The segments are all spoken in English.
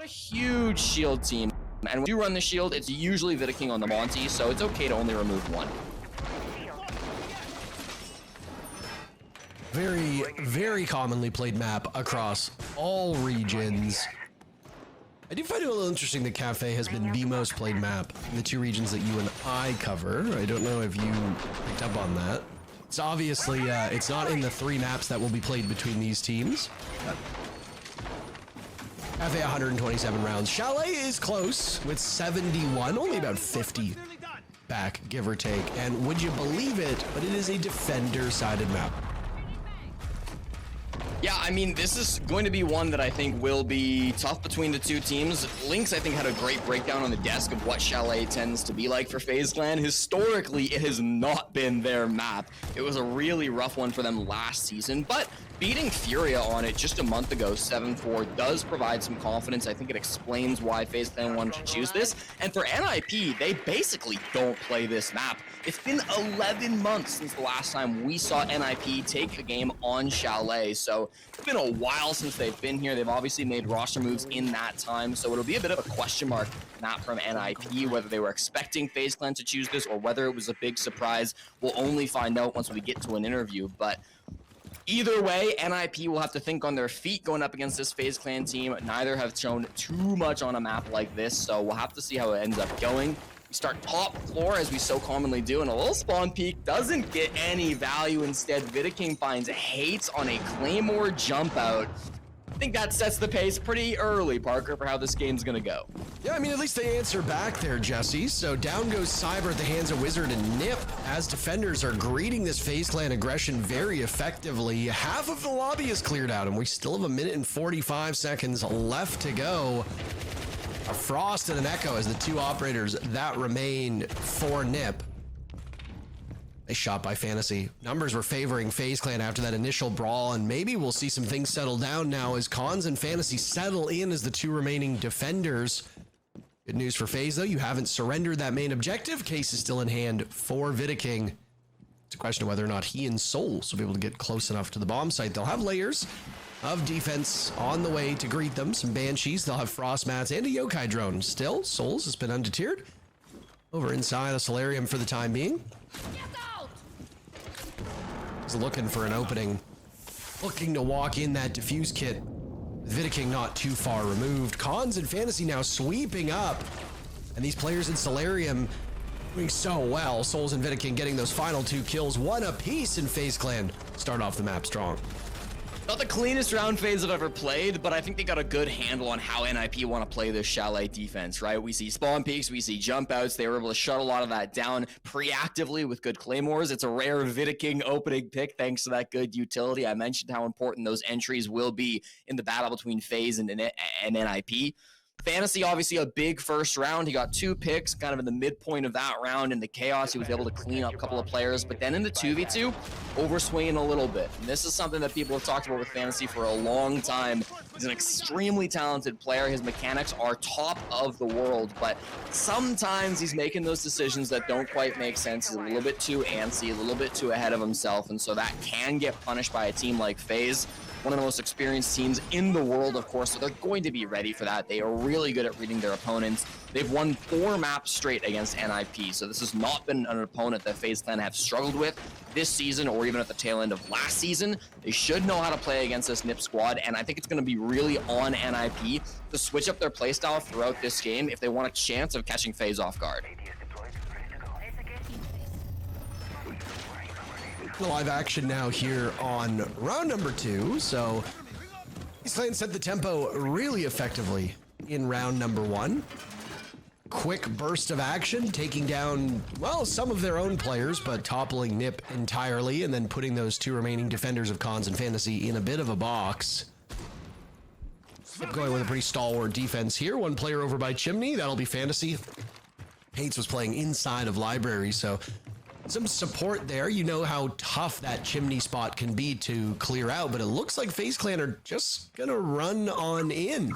Not a huge shield team, and when you run the shield, it's usually Vidiking on the Monty, so it's okay to only remove one. Very, very commonly played map across all regions. I do find it a little interesting that Cafe has been the most played map in the two regions that you and I cover. I don't know if you picked up on that. It's obviously, it's not in the 3 maps that will be played between these teams. Cafe 127 rounds. Chalet is close with 71, only about 50 back, give or take. And would you believe it, but it is a defender-sided map. Yeah, I mean, this is going to be one that I think will be tough between the two teams. Lynx, I think, had a great breakdown on the desk of what Chalet tends to be like for FaZe Clan. Historically, it has not been their map. It was a really rough one for them last season, but beating Furia on it just a month ago, 7-4, does provide some confidence. I think it explains why FaZe Clan wanted to choose this. And for NIP, they basically don't play this map. It's been 11 months since the last time we saw NIP take a game on Chalet, so it's been a while since they've been here. They've obviously made roster moves in that time, so it'll be a bit of a question mark, not from NIP, whether they were expecting FaZe Clan to choose this or whether it was a big surprise. We'll only find out once we get to an interview, but either way, NIP will have to think on their feet going up against this FaZe Clan team. Neither have shown too much on a map like this, so we'll have to see how it ends up going. We start top floor, as we so commonly do, and a little spawn peek doesn't get any value. Instead, Vidiking finds hates on a Claymore jump out. I think that sets the pace pretty early, Parker, for how this game's gonna go. Yeah, I mean, at least they answer back there, Jesse. So down goes Cyber at the hands of Wizard and Nip, as defenders are greeting this FaZe Clan aggression very effectively. Half of the lobby is cleared out, and we still have 1 minute and 45 seconds left to go. A Frost and an Echo as the two operators that remain for Nip. A shot by Fantasy. Numbers were favoring FaZe Clan after that initial brawl, and maybe we'll see some things settle down now as Cons and Fantasy settle in as the two remaining defenders. Good news for FaZe, though. You haven't surrendered that main objective. Case is still in hand for Vidiking. It's a question of whether or not he and Souls will be able to get close enough to the bomb site. They'll have layers of defense on the way to greet them. Some Banshees, they'll have Frost Mats and a Yokai drone. Still, Souls has been undeterred. Over inside a Solarium for the time being. He's looking for an opening. Looking to walk in that defuse kit. Vidiking not too far removed. Cons and Fantasy now sweeping up. And these players in Solarium doing so well. Souls and Vidiking getting those final 2 kills. 1 apiece in FaZe Clan. Start off the map strong. Not the cleanest round FaZe I've ever played, but I think they got a good handle on how NIP want to play this Chalet defense, right? We see spawn peaks, we see jump outs. They were able to shut a lot of that down preactively with good claymores. It's a rare Vidiking opening pick thanks to that good utility. I mentioned how important those entries will be in the battle between FaZe and NIP. Fantasy, obviously a big first round. He got 2 picks kind of in the midpoint of that round. In the chaos, he was able to clean up a couple of players. But then in the 2v2, overswinging a little bit. And this is something that people have talked about with Fantasy for a long time. He's an extremely talented player. His mechanics are top of the world. But sometimes he's making those decisions that don't quite make sense. He's a little bit too antsy, a little bit too ahead of himself. And so that can get punished by a team like FaZe. One of the most experienced teams in the world, of course, so they're going to be ready for that. They are really good at reading their opponents. They've won 4 maps straight against NIP, so this has not been an opponent that FaZe Clan have struggled with this season or even at the tail end of last season. They should know how to play against this NIP squad, and I think it's going to be really on NIP to switch up their playstyle throughout this game if they want a chance of catching FaZe off guard. Live action now here on round number 2. So FaZe Clan set the tempo really effectively in round number 1. Quick burst of action, taking down, well, some of their own players, but toppling Nip entirely, and then putting those 2 remaining defenders of Cons and Fantasy in a bit of a box. Going with a pretty stalwart defense here. 1 player over by Chimney, that'll be Fantasy. Hates was playing inside of Library, so some support there. You know how tough that Chimney spot can be to clear out, but it looks like FaZe Clan are just gonna run on in.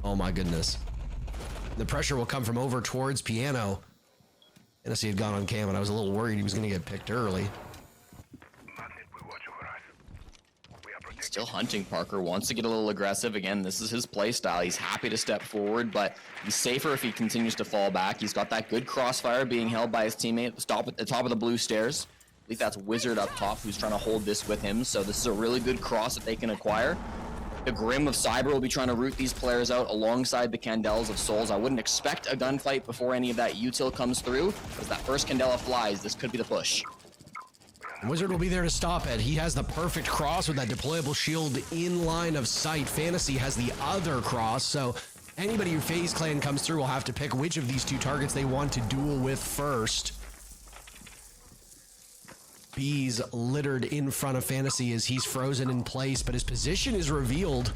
Oh my goodness. The pressure will come from over towards Piano. Fantasy had gone on cam, and I was a little worried he was gonna get picked early. Still hunting. Parker wants to get a little aggressive. Again, this is his play style. He's happy to step forward, but he's safer if he continues to fall back. He's got that good crossfire being held by his teammate at the top of the blue stairs. I believe that's Wizard up top who's trying to hold this with him, so this is a really good cross that they can acquire. The Grim of Cyber will be trying to root these players out alongside the Candelles of Souls. I wouldn't expect a gunfight before any of that util comes through. As that first Candela flies, this could be the push. Wizard will be there to stop it. He has the perfect cross with that deployable shield in line of sight. Fantasy has the other cross, so anybody who FaZe Clan comes through will have to pick which of these two targets they want to duel with first. Bees littered in front of Fantasy as he's frozen in place, but his position is revealed.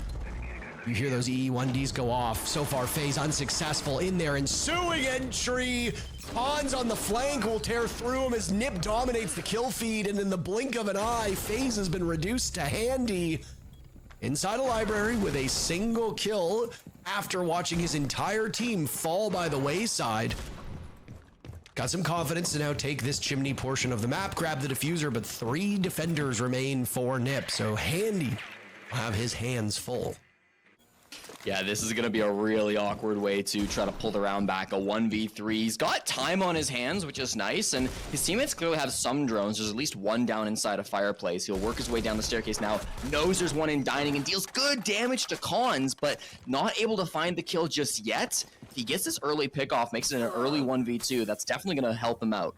You hear those EE1Ds go off. So far, FaZe unsuccessful in there. Ensuing entry. Hans on the flank will tear through him as Nip dominates the kill feed, and in the blink of an eye, FaZe has been reduced to Handy inside a library with a single kill after watching his entire team fall by the wayside. Got some confidence to now take this chimney portion of the map, grab the diffuser, but 3 defenders remain for Nip, so Handy will have his hands full. Yeah, this is going to be a really awkward way to try to pull the round back. A 1v3. He's got time on his hands, which is nice, and his teammates clearly have some drones. There's at least one down inside a fireplace. He'll work his way down the staircase now. Knows there's one in dining and deals good damage to Cons, but not able to find the kill just yet. If he gets this early pickoff, makes it an early 1v2, that's definitely going to help him out.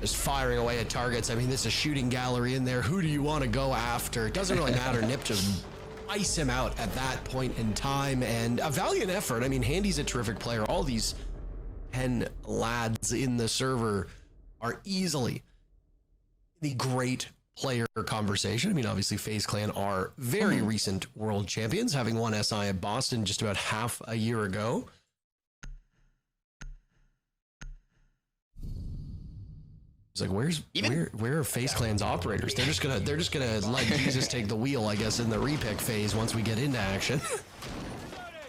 Just firing away at targets. I mean, this is a shooting gallery in there. Who do you want to go after? It doesn't really matter. Nip just ice him out at that point in time, and a valiant effort. I mean, Handy's a terrific player. All these 10 lads in the server are easily the great player conversation. I mean, obviously FaZe Clan are very recent world champions, having won SI at Boston just about half a year ago. It's like, where are FaZe Clan's operators? They're just gonna let Jesus take the wheel, I guess, in the repick phase once we get into action.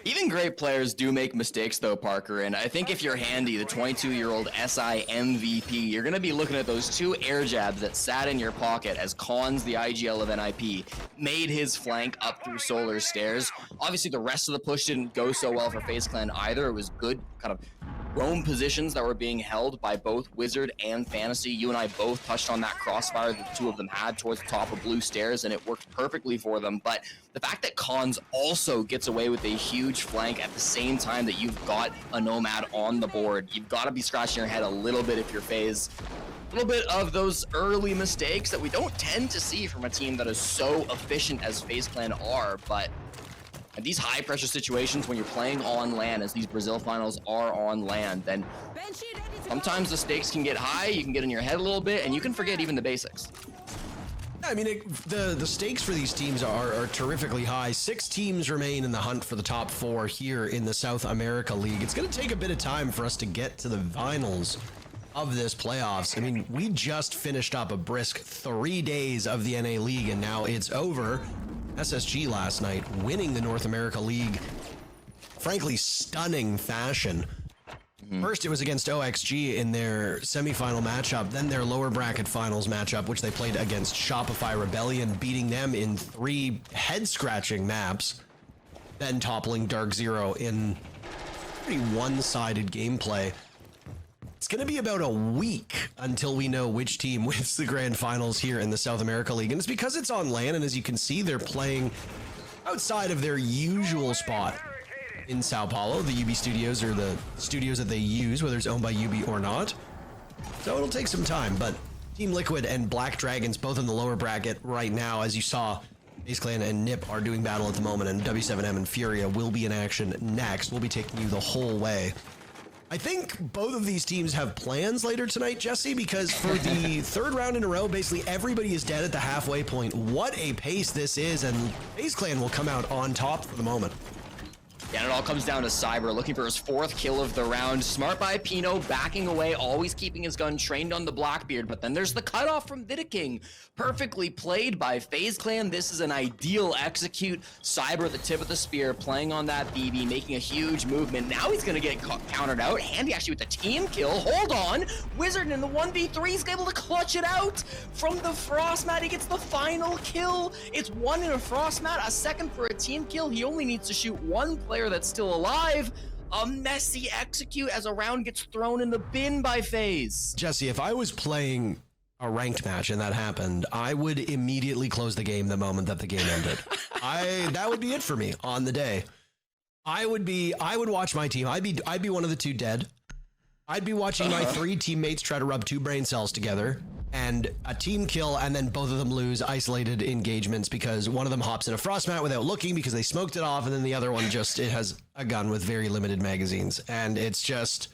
Even great players do make mistakes though, Parker, and I think if you're Handy, the 22-year-old SI MVP, you're gonna be looking at those 2 air jabs that sat in your pocket as Cons, the IGL of NIP, made his flank up through Solar Stairs. Obviously, the rest of the push didn't go so well for FaZe Clan either. It was good kind of roam positions that were being held by both Wizard and Fantasy. You and I both touched on that crossfire that the 2 of them had towards the top of blue stairs, and it worked perfectly for them. But the fact that Cons also gets away with a huge flank at the same time that you've got a Nomad on the board, you've got to be scratching your head a little bit if you're FaZe. A little bit of those early mistakes that we don't tend to see from a team that is so efficient as FaZe Clan are, but at these high pressure situations when you're playing on land, as these Brazil finals are on land, then sometimes the stakes can get high, you can get in your head a little bit, and you can forget even the basics. I mean, the stakes for these teams are terrifically high. 6 teams remain in the hunt for the top 4 here in the South America League. It's going to take a bit of time for us to get to the finals of this playoffs. I mean, we just finished up a brisk 3 days of the NA League, and now it's over. SSG last night winning the North America League, frankly, stunning fashion. First, it was against OXG in their semifinal matchup, then their lower bracket finals matchup, which they played against Shopify Rebellion, beating them in 3 head-scratching maps, then toppling Dark Zero in pretty one-sided gameplay. It's going to be about a week until we know which team wins the grand finals here in the South America League. And it's because it's on land, and as you can see, they're playing outside of their usual spot in Sao Paulo. The UB studios are the studios that they use, whether it's owned by UB or not. So it'll take some time, but Team Liquid and Black Dragons, both in the lower bracket right now, as you saw, FaZe Clan and Nip are doing battle at the moment, and W7M and Furia will be in action next. We'll be taking you the whole way. I think both of these teams have plans later tonight, Jesse, because for the 3rd round in a row, basically everybody is dead at the halfway point. What a pace this is, and FaZe Clan will come out on top for the moment. And it all comes down to Cyber looking for his 4th kill of the round. Smart by Pino, backing away, always keeping his gun trained on the Blackbeard. But then there's the cutoff from Vidaking. Perfectly played by FaZe Clan. This is an ideal execute. Cyber at the tip of the spear, playing on that BB, making a huge movement. Now he's going to get countered out. Handy actually with the team kill. Hold on. Wizard in the 1v3 is able to clutch it out from the Frost Mat. He gets the final kill. It's 1 in a Frost Mat, a 2nd for a team kill. He only needs to shoot 1 player that's still alive. A messy execute as a round gets thrown in the bin by FaZe. Jesse, if I was playing a ranked match and that happened, I would immediately close the game the moment that the game ended. That would be it for me on the day. I would watch my team. I'd be one of the 2 dead. I'd be watching my 3 teammates try to rub 2 brain cells together and a team kill, and then both of them lose isolated engagements because one of them hops in a frost mat without looking because they smoked it off, and then the other one it has a gun with very limited magazines. And it's just,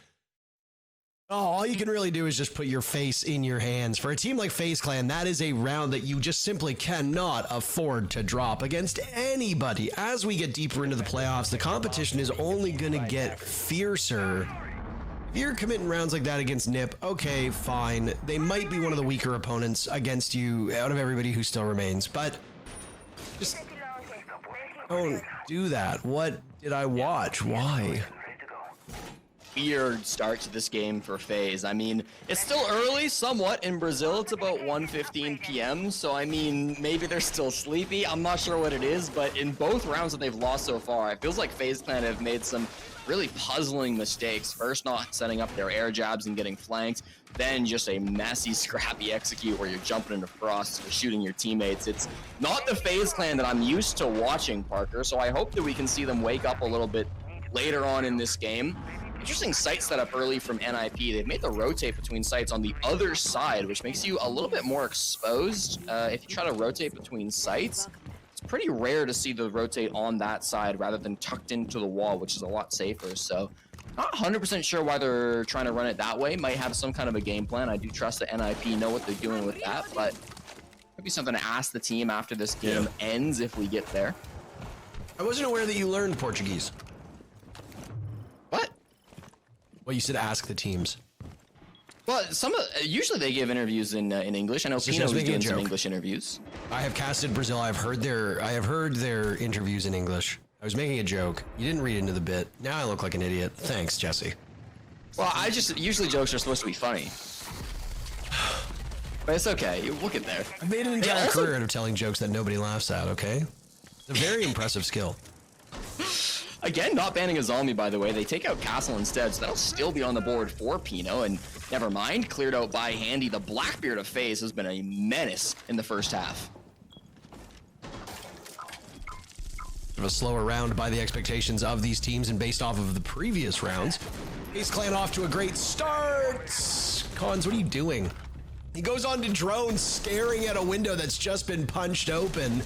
all you can really do is just put your face in your hands. For a team like FaZe Clan, that is a round that you just simply cannot afford to drop against anybody. As we get deeper into the playoffs, the competition is only going to get fiercer. If you're committing rounds like that against NIP, okay, fine. They might be one of the weaker opponents against you out of everybody who still remains, but just don't do that. What did I watch? Why? Weird start to this game for FaZe. I mean, it's still early somewhat in Brazil. It's about 1:15 p.m. So, I mean, maybe they're still sleepy. I'm not sure what it is, but in both rounds that they've lost so far, it feels like FaZe Clan have made some really puzzling mistakes. First, not setting up their air jabs and getting flanked. Then just a messy, scrappy execute where you're jumping into frost or shooting your teammates. It's not the FaZe Clan that I'm used to watching, Parker. So I hope that we can see them wake up a little bit later on in this game. Interesting site setup early from NIP. They've made the rotate between sites on the other side, which makes you a little bit more exposed. If you try to rotate between sites, it's pretty rare to see the rotate on that side rather than tucked into the wall, which is a lot safer. So not 100% sure why they're trying to run it that way. Might have some kind of a game plan. I do trust that NIP know what they're doing with that, but maybe something to ask the team after this game ends if we get there. I wasn't aware that you learned Portuguese. What? Well, you said ask the teams. Well, usually they give interviews in English. I know Pino's doing some English interviews. I have casted Brazil. I have heard their interviews in English. I was making a joke. You didn't read into the bit. Now I look like an idiot. Thanks, Jesse. Well, usually jokes are supposed to be funny. But it's okay. We'll get there. I've made an entire career out of telling jokes that nobody laughs at, okay? It's a very impressive skill. Again, not banning a zombie, by the way. They take out Castle instead, so that'll still be on the board for Pino. And never mind, cleared out by Handy. The Blackbeard of FaZe has been a menace in the first half. A slower round by the expectations of these teams and based off of the previous rounds. FaZe Clan off to a great start. Cons, what are you doing? He goes on to drone, staring at a window that's just been punched open.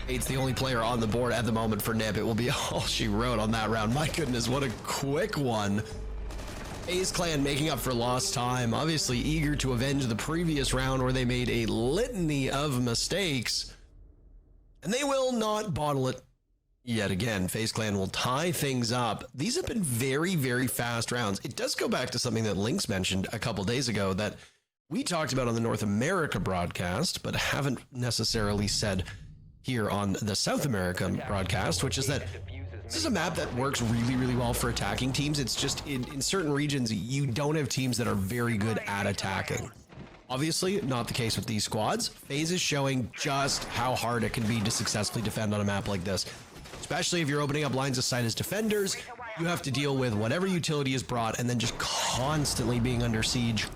It's the only player on the board at the moment for NIP. It will be all she wrote on that round. My goodness, what a quick one. FaZe Clan making up for lost time, obviously eager to avenge the previous round where they made a litany of mistakes. And they will not bottle it yet again. FaZe Clan will tie things up. These have been very, very fast rounds. It does go back to something that Lynx mentioned a couple days ago that we talked about on the North America broadcast, but haven't necessarily said here on the South American broadcast, which is that this is a map that works really, really well for attacking teams. It's just in certain regions, you don't have teams that are very good at attacking. Obviously, not the case with these squads. FaZe is showing just how hard it can be to successfully defend on a map like this. Especially if you're opening up lines of sight as defenders, you have to deal with whatever utility is brought and then just constantly being under siege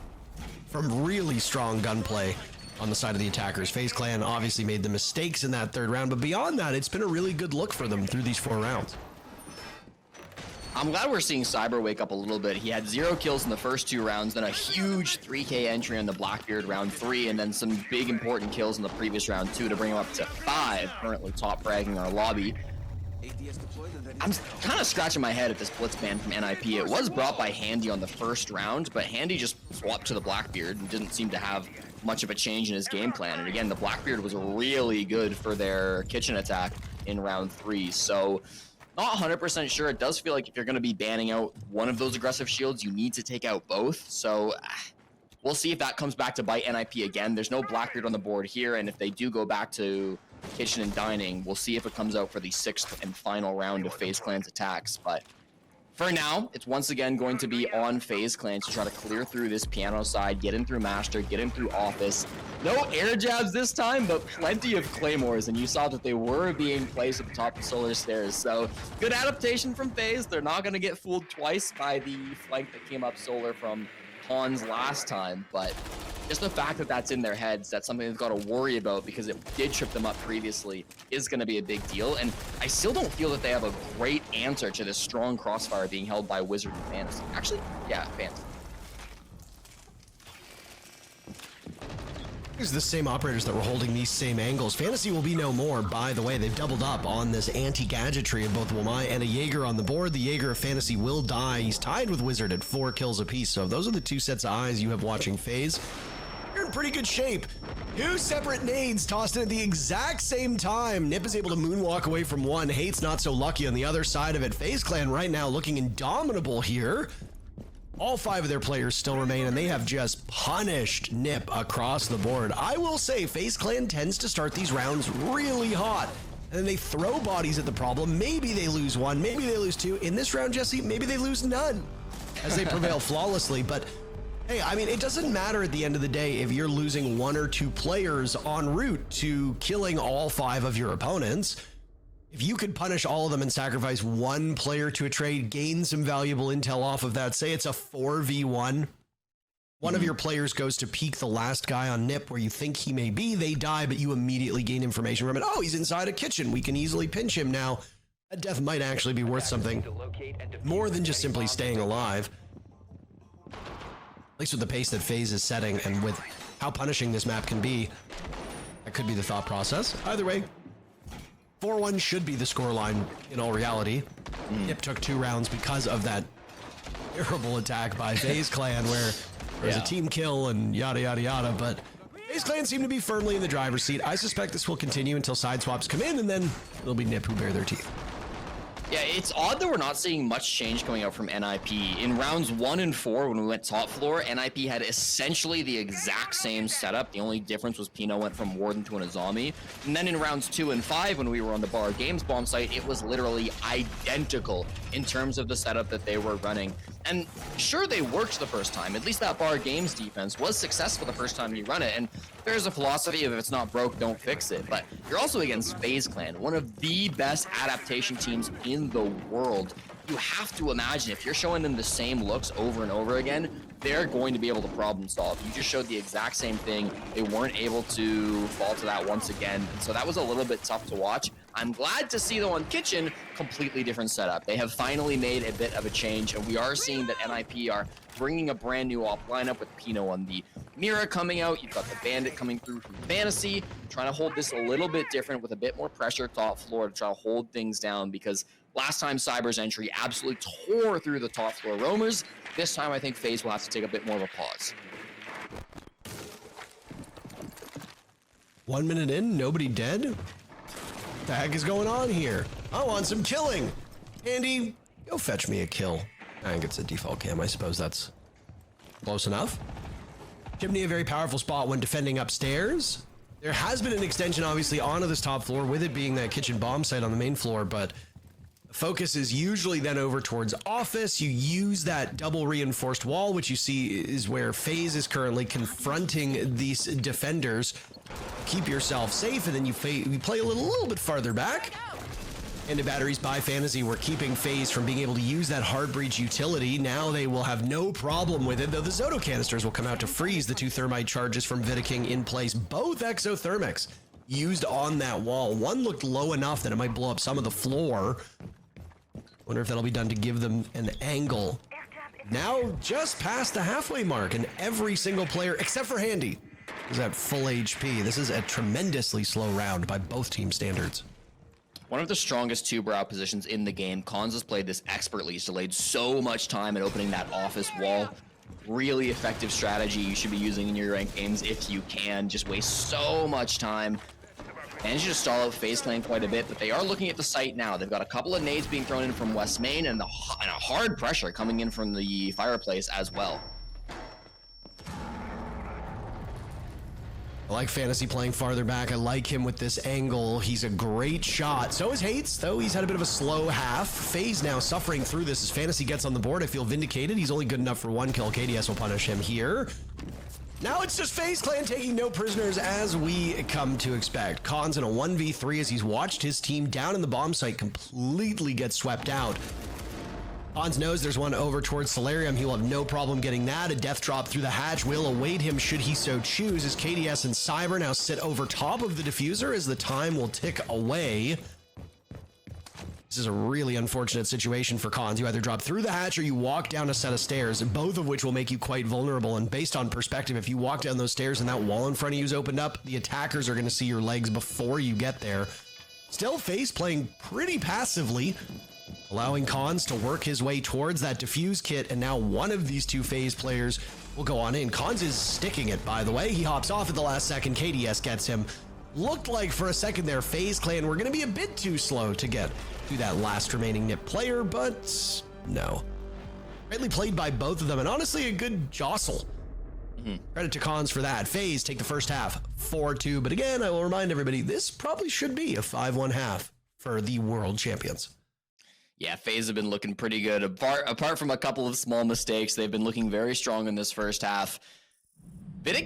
from really strong gunplay on the side of the attackers. FaZe Clan obviously made the mistakes in that third round, but beyond that, it's been a really good look for them through these 4 rounds. I'm glad we're seeing Cyber wake up a little bit. He had 0 kills in the first 2 rounds, then a huge 3K entry on the Blackbeard round 3, and then some big important kills in the previous round 2 to bring him up to 5, currently top fragging our lobby. I'm kind of scratching my head at this blitz ban from NIP. It was brought by Handy on the first round, but Handy just swapped to the Blackbeard and didn't seem to have much of a change in his game plan. And again, the Blackbeard was really good for their kitchen attack in round 3. So Not 100% sure. It does feel like if you're going to be banning out one of those aggressive shields, you need to take out both. So we'll see if that comes back to bite NIP again. There's no Blackbeard on the board here, and if they do go back to kitchen and dining, we'll see if it comes out for the 6th and final round of FaZe Clan's attacks. But for now, it's once again going to be on FaZe Clan to try to clear through this piano side, get in through Master, get in through Office. No air jabs this time, but plenty of Claymores, and you saw that they were being placed at the top of Solar Stairs. So good adaptation from FaZe. They're not going to get fooled twice by the flank that came up Solar from Hans last time, but just the fact that that's in their heads, that's something they've got to worry about because it did trip them up previously, is going to be a big deal. And I still don't feel that they have a great answer to this strong crossfire being held by Wizard and Fantasy. Actually, yeah, Fantasy. These are the same operators that were holding these same angles. Fantasy will be no more, by the way. They've doubled up on this anti-gadgetry of both Wamai and a Jaeger on the board. The Jaeger of Fantasy will die. He's tied with Wizard at 4 kills apiece. So those are the two sets of eyes you have watching FaZe. You're in pretty good shape. 2 separate nades tossed in at the exact same time. Nip is able to moonwalk away from one. Hate's not so lucky on the other side of it. FaZe Clan right now looking indomitable here. All 5 of their players still remain, and they have just punished Nip across the board. I will say, FaZe Clan tends to start these rounds really hot, and then they throw bodies at the problem. Maybe they lose 1, maybe they lose 2. In this round, Jesse, maybe they lose none, as they prevail flawlessly. But hey, I mean, it doesn't matter at the end of the day if you're losing 1 or 2 players en route to killing all 5 of your opponents. If you could punish all of them and sacrifice 1 player to a trade, gain some valuable intel off of that, say it's a 4v1, one of your players goes to peek the last guy on Nip where you think he may be, they die, but you immediately gain information from it. Oh, he's inside a kitchen. We can easily pinch him now. That death might actually be worth something more than just simply staying alive. At least with the pace that FaZe is setting and with how punishing this map can be, that could be the thought process. Either way, 4-1 should be the scoreline in all reality. Nip took 2 rounds because of that terrible attack by FaZe Clan where there's a team kill and yada yada yada, but FaZe Clan seem to be firmly in the driver's seat. I suspect this will continue until side swaps come in, and then it'll be Nip who bare their teeth. Yeah, it's odd that we're not seeing much change coming out from NIP. In rounds 1 and 4, when we went top floor, NIP had essentially the exact same setup. The only difference was Pino went from Warden to an Azami. And then in rounds 2 and 5, when we were on the Bar Games bomb site, it was literally identical in terms of the setup that they were running. And sure, they worked the first time. At least that Bar Games defense was successful the first time you run it. And there's a philosophy of if it's not broke, don't fix it. But you're also against FaZe Clan, one of the best adaptation teams in the world. You have to imagine if you're showing them the same looks over and over again, they're going to be able to problem solve. You just showed the exact same thing. They weren't able to fall to that once again. And so that was a little bit tough to watch. I'm glad to see though on Kitchen, completely different setup. They have finally made a bit of a change, and we are seeing that NIP are bringing a brand new off lineup with Pino on the Mira coming out. You've got the Bandit coming through from Fantasy, trying to hold this a little bit different with a bit more pressure top floor to try to hold things down, because last time Cyber's entry absolutely tore through the top floor roamers. This time I think FaZe will have to take a bit more of a pause. 1 minute in, nobody dead? What the heck is going on here? I want some killing. Andy, go fetch me a kill. I think it's a default cam. I suppose that's close enough. Chimney, a very powerful spot when defending upstairs. There has been an extension, obviously, onto this top floor, with it being that kitchen bomb site on the main floor, but the focus is usually then over towards office. You use that double reinforced wall, which you see is where FaZe is currently confronting these defenders. Keep yourself safe, and then you play a little bit farther back. And the batteries by Fantasy were keeping FaZe from being able to use that hard breach utility. Now they will have no problem with it, though the Zoto canisters will come out to freeze the 2 thermite charges from Vidiking in place. Both exothermics used on that wall. One looked low enough that it might blow up some of the floor. Wonder if that'll be done to give them an angle. Now just past the halfway mark, and every single player, except for Handy, is at full HP. This is a tremendously slow round by both team standards. One of the strongest 2 brow positions in the game. Cons has played this expertly. He's delayed so much time in opening that office wall. Really effective strategy you should be using in your ranked games if you can. Just waste so much time. managed to stall out FaZe Clan quite a bit, but they are looking at the site now. They've got a couple of nades being thrown in from West Main and a hard pressure coming in from the fireplace as well. I like Fantasy playing farther back. I like him with this angle. He's a great shot. So is Hates, though he's had a bit of a slow half. FaZe now suffering through this as Fantasy gets on the board. I feel vindicated. He's only good enough for one kill. KDS will punish him here. Now it's just FaZe Clan taking no prisoners as we come to expect. Khan's in a 1v3 as he's watched his team down in the bomb site completely get swept out. Khan's knows there's one over towards Solarium. He will have no problem getting that. A death drop through the hatch will await him should he so choose, as KDS and Cyber now sit over top of the diffuser as the time will tick away. This is a really unfortunate situation for Khans. You either drop through the hatch or you walk down a set of stairs, both of which will make you quite vulnerable. And based on perspective, if you walk down those stairs and that wall in front of you is opened up, the attackers are going to see your legs before you get there. Still, FaZe playing pretty passively, allowing Khans to work his way towards that defuse kit, and now one of these two FaZe players will go on in. Khans is sticking it, by the way. He hops off at the last second. KDS gets him. Looked like for a second there, FaZe Clan were going to be a bit too slow to get to that last remaining NIP player, but no. Greatly played by both of them, and honestly, a good jostle. Credit to Khans for that. FaZe take the first half, 4-2, but again, I will remind everybody, this probably should be a 5-1 half for the world champions. Yeah, FaZe have been looking pretty good. Apart from a couple of small mistakes, they've been looking very strong in this first half.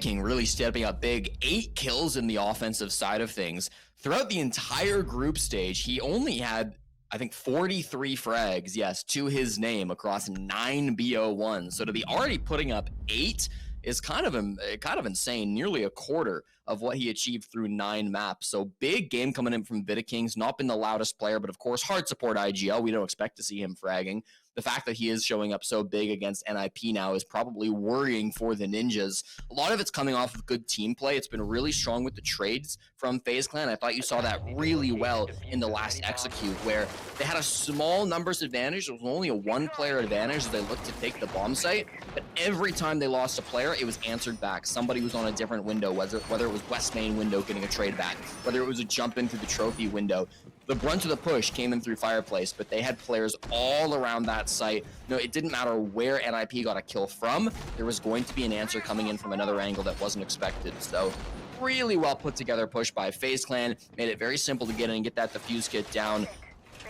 King really stepping up big, 8 kills in the offensive side of things. Throughout the entire group stage, he only had, I think, 43 frags, yes, to his name across 9 BO1s. So to be already putting up 8 is kind of insane, nearly a quarter of what he achieved through 9 maps. So big game coming in from King's not been the loudest player, but of course, hard support IGL. We don't expect to see him fragging. The fact that he is showing up so big against NIP now is probably worrying for the Ninjas. A lot of it's coming off of good team play. It's been really strong with the trades from FaZe Clan. I thought you saw that really well in the last execute, where they had a small numbers advantage. It was only a 1-player advantage as they looked to take the bomb site, but every time they lost a player, it was answered back. Somebody was on a different window, whether it was West Main window getting a trade back, whether it was a jump in through the trophy window. The brunt of the push came in through Fireplace, but they had players all around that site. No, it didn't matter where NIP got a kill from. There was going to be an answer coming in from another angle that wasn't expected. So really well put together push by FaZe Clan. Made it very simple to get in and get that defuse kit down.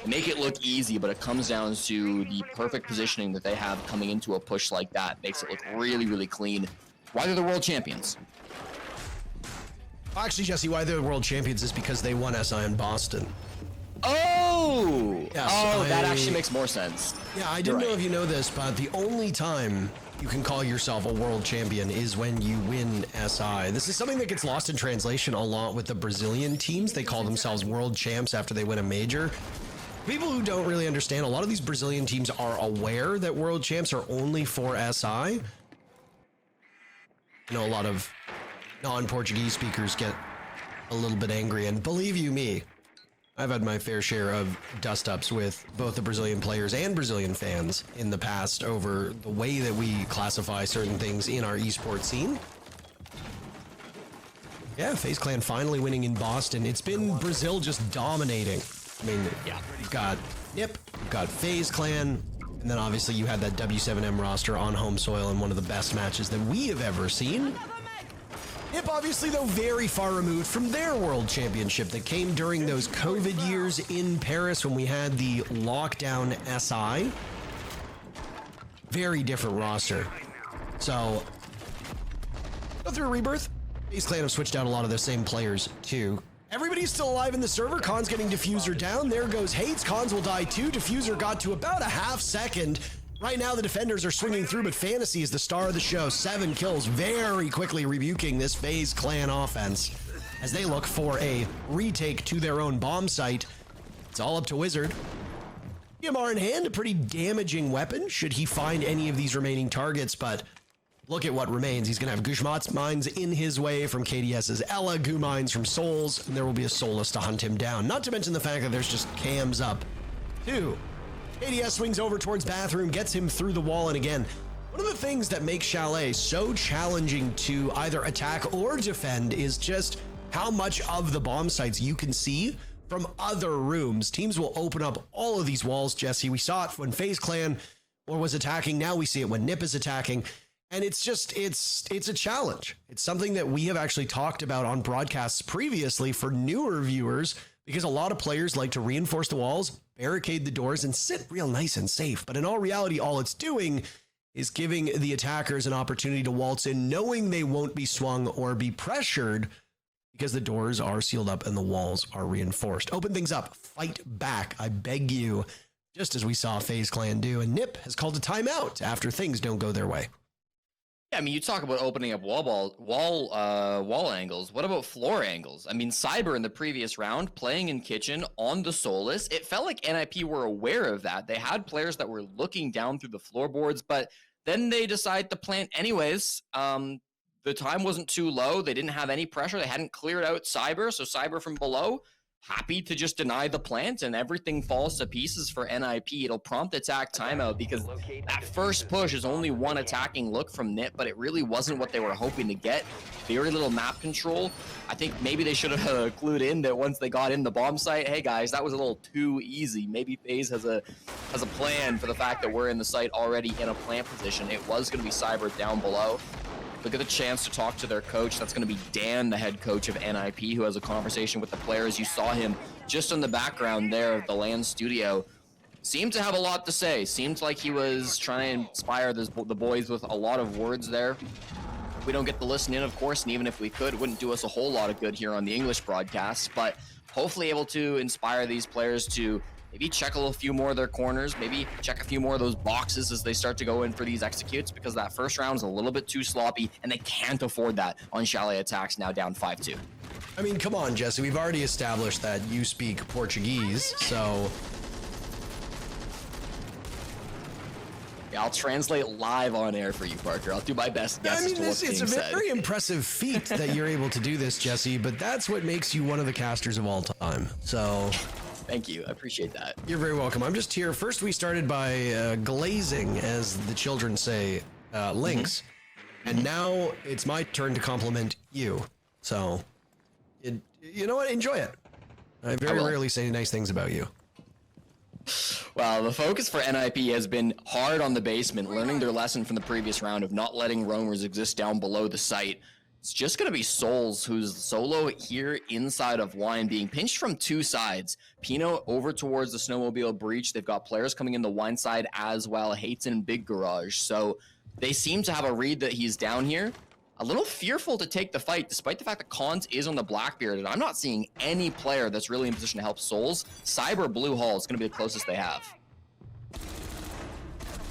Make it look easy, but it comes down to the perfect positioning that they have coming into a push like that. Makes it look really, really clean. Why they're the world champions? Actually, Jesse, why they're the world champions is because they won SI in Boston. Oh! Yes, That actually makes more sense. Yeah, I didn't know if you know this, but the only time you can call yourself a world champion is when you win SI. This is something that gets lost in translation a lot with the Brazilian teams. They call themselves world champs after they win a major. People who don't really understand, a lot of these Brazilian teams are aware that world champs are only for SI. I know a lot of non-Portuguese speakers get a little bit angry, and believe you me, I've had my fair share of dust-ups with both the Brazilian players and Brazilian fans in the past over the way that we classify certain things in our esports scene. Yeah, FaZe Clan finally winning in Boston. It's been Brazil just dominating. I mean, yeah, you've got NIP, you've got FaZe Clan, and then obviously you had that W7M roster on home soil in one of the best matches that we have ever seen. NIP, obviously, though, very far removed from their world championship that came during those COVID years in Paris when we had the lockdown SI. Very different roster. So, go through a rebirth. FaZe Clan have switched out a lot of the same players, too. Everybody's still alive in the server. Khan's getting Diffuser down. There goes Hates. Khans will die, too. Diffuser got to about a half second. Right now, the defenders are swinging through, but Fantasy is the star of the show. 7 kills, very quickly rebuking this FaZe Clan offense as they look for a retake to their own bomb site. It's all up to Wizard. PMR in hand, a pretty damaging weapon should he find any of these remaining targets, but look at what remains. He's going to have Gushmat's mines in his way from KDS's Ella, Goo mines from Souls, and there will be a Soulless to hunt him down. Not to mention the fact that there's just cams up, too. KDS swings over towards Bathroom, gets him through the wall, and again, one of the things that makes Chalet so challenging to either attack or defend is just how much of the bomb sites you can see from other rooms. Teams will open up all of these walls, Jesse. We saw it when FaZe Clan was attacking. Now we see it when Nip is attacking. And it's just, it's a challenge. It's something that we have actually talked about on broadcasts previously for newer viewers, because a lot of players like to reinforce the walls, barricade the doors, and sit real nice and safe. But in all reality, all it's doing is giving the attackers an opportunity to waltz in, knowing they won't be swung or be pressured because the doors are sealed up and the walls are reinforced. Open things up, fight back, I beg you, just as we saw FaZe Clan do. And Nip has called a timeout after things don't go their way. I mean, you talk about opening up wall angles. What about floor angles? I mean, Cyber in the previous round playing in kitchen on the Solus, it felt like NIP were aware of that. They had players that were looking down through the floorboards, but then they decide to plant anyways. The time wasn't too low. They didn't have any pressure. They hadn't cleared out Cyber, so Cyber from below happy to just deny the plant, and everything falls to pieces for NIP. It'll prompt attack timeout because that first push is only one attacking look from Nip, but it really wasn't what they were hoping to get. Very little map control. I think maybe they should have clued in that once they got in the bomb site, hey guys, that was a little too easy. Maybe FaZe has a plan for the fact that we're in the site already in a plant position. It was going to be Cyber down below. Look at the chance to talk to their coach. That's going to be Dan, the head coach of NIP, who has a conversation with the players. You saw him just in the background there of the LAN studio. Seemed to have a lot to say. Seemed like he was trying to inspire the boys with a lot of words there. We don't get to listen in, of course, and even if we could, it wouldn't do us a whole lot of good here on the English broadcast, but hopefully able to inspire these players to maybe check a few more of their corners, maybe check a few more of those boxes as they start to go in for these executes, because that first round is a little bit too sloppy, and they can't afford that on Chalet Attacks now down 5-2. I mean, come on, Jesse. We've already established that you speak Portuguese, so... Yeah, I'll translate live on air for you, Parker. I'll do my best guess as to what's being said. It's a very impressive feat that you're able to do this, Jesse, but that's what makes you one of the casters of all time, so... Thank you. I appreciate that. You're very welcome. I'm just here. First, we started by glazing, as the children say, links. And now it's my turn to compliment you. So, you know what? Enjoy it. I very rarely say nice things about you. Well, the focus for NIP has been hard on the basement, learning their lesson from the previous round of not letting roamers exist down below the site. It's just going to be Souls, who's solo here inside of Wine, being pinched from two sides. Pino over towards the Snowmobile Breach. They've got players coming in the Wine side as well. Hates in Big Garage. So they seem to have a read that he's down here. A little fearful to take the fight, despite the fact that Cons is on the Blackbeard. And I'm not seeing any player that's really in position to help Souls. Cyber Blue Hall is going to be the closest they have.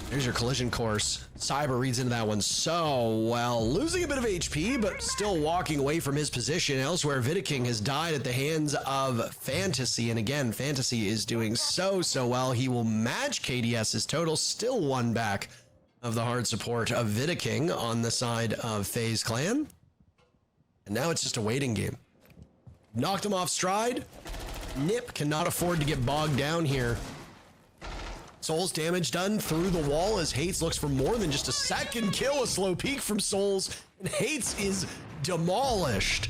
Here's your collision course. Cyber reads into that one so well, losing a bit of HP, but still walking away from his position. Elsewhere, Vidiking has died at the hands of Fantasy, and again, Fantasy is doing so well. He will match KDS's total, still one back of the hard support of Vidiking on the side of FaZe Clan. And now it's just a waiting game. Knocked him off stride. Nip cannot afford to get bogged down here. Souls damage done through the wall as Hates looks for more than just a second kill. A slow peek from Souls, and Hates is demolished.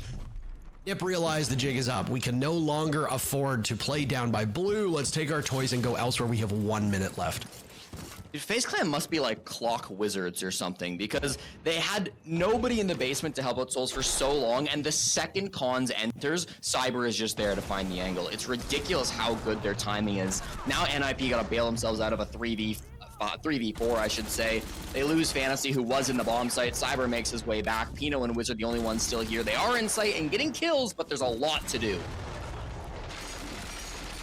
Nip realized the jig is up. We can no longer afford to play down by blue. Let's take our toys and go elsewhere. We have 1 minute left. Dude, FaZe Clan must be like clock wizards or something, because they had nobody in the basement to help out Souls for so long, and the second Cons enters, Cyber is just there to find the angle. It's ridiculous how good their timing is. Now NIP gotta bail themselves out of a 3v4, I should say. They lose Fantasy, who was in the bomb site. Cyber makes his way back. Pino and Wizard, the only ones still here. They are in sight and getting kills, but there's a lot to do.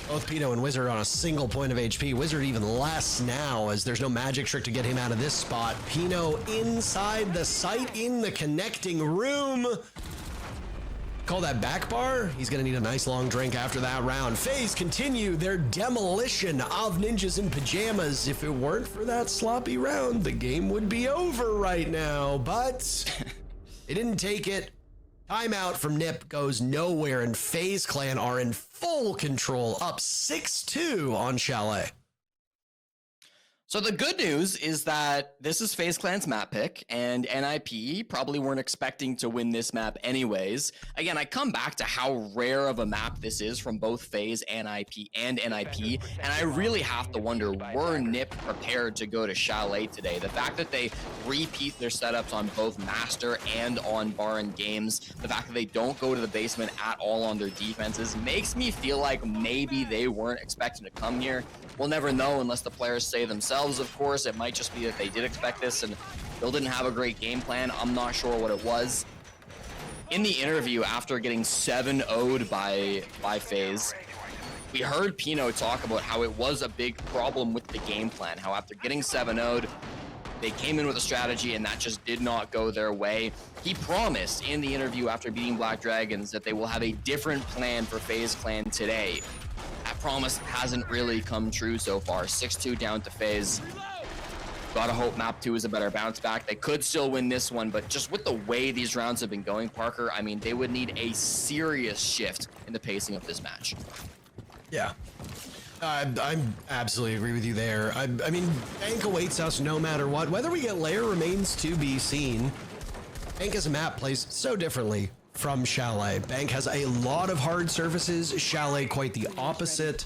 Both Pino and Wizard on a single point of HP. Wizard even less now, as there's no magic trick to get him out of this spot. Pino inside the site in the connecting room. Call that back bar. He's gonna need a nice long drink after that round. FaZe continue their demolition of Ninjas in Pyjamas. If it weren't for that sloppy round, the game would be over right now, but they didn't take it. Timeout from Nip goes nowhere, and FaZe Clan are in full control, up 6-2 on Chalet. So the good news is that this is FaZe Clan's map pick, and NIP probably weren't expecting to win this map anyways. Again, I come back to how rare of a map this is from both FaZe and NIP, and I really have to wonder, were NIP prepared to go to Chalet today? The fact that they repeat their setups on both Master and on Baron games, the fact that they don't go to the basement at all on their defenses, makes me feel like maybe they weren't expecting to come here. We'll never know unless the players say themselves, of course. It might just be that they did expect this and Bill didn't have a great game plan. I'm not sure what it was. In the interview after getting 7-0'd by FaZe, we heard Pino talk about how it was a big problem with the game plan, how after getting 7-0'd, they came in with a strategy and that just did not go their way. He promised in the interview after beating Black Dragons that they will have a different plan for FaZe Clan today. That promise hasn't really come true so far. 6-2 down to FaZe. Gotta hope map 2 is a better bounce back. They could still win this one, but just with the way these rounds have been going, Parker, I mean, they would need a serious shift in the pacing of this match. Yeah. I absolutely agree with you there. I mean, Bank awaits us no matter what. Whether we get Lair remains to be seen. Bank as a map plays so differently from Chalet. Bank has a lot of hard surfaces. Chalet quite the opposite.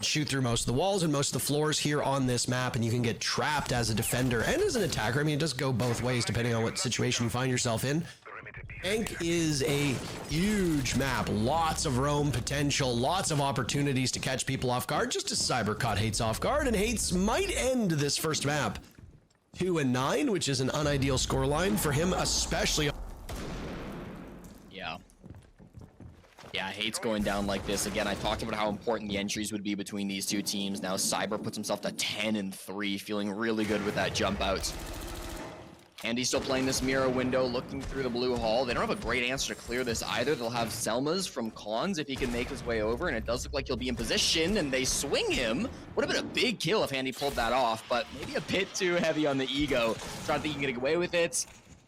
Shoot through most of the walls and most of the floors here on this map, and you can get trapped as a defender and as an attacker. I mean, it does go both ways depending on what situation you find yourself in. Bank is a huge map, lots of roam potential, lots of opportunities to catch people off guard, just as Cyber caught Hates off guard, and Hates might end this first map 2-9, which is an unideal scoreline for him, especially. Yeah, Hates going down like this. Again, I talked about how important the entries would be between these two teams. Now Cyber puts himself to 10-3, feeling really good with that jump out. And he's still playing this mirror window, looking through the blue hall. They don't have a great answer to clear this either. They'll have Selmas from Cons if he can make his way over, and it does look like he'll be in position, and they swing him. Would have been a big kill if Handy pulled that off, but maybe a bit too heavy on the ego. Trying to think he can get away with it.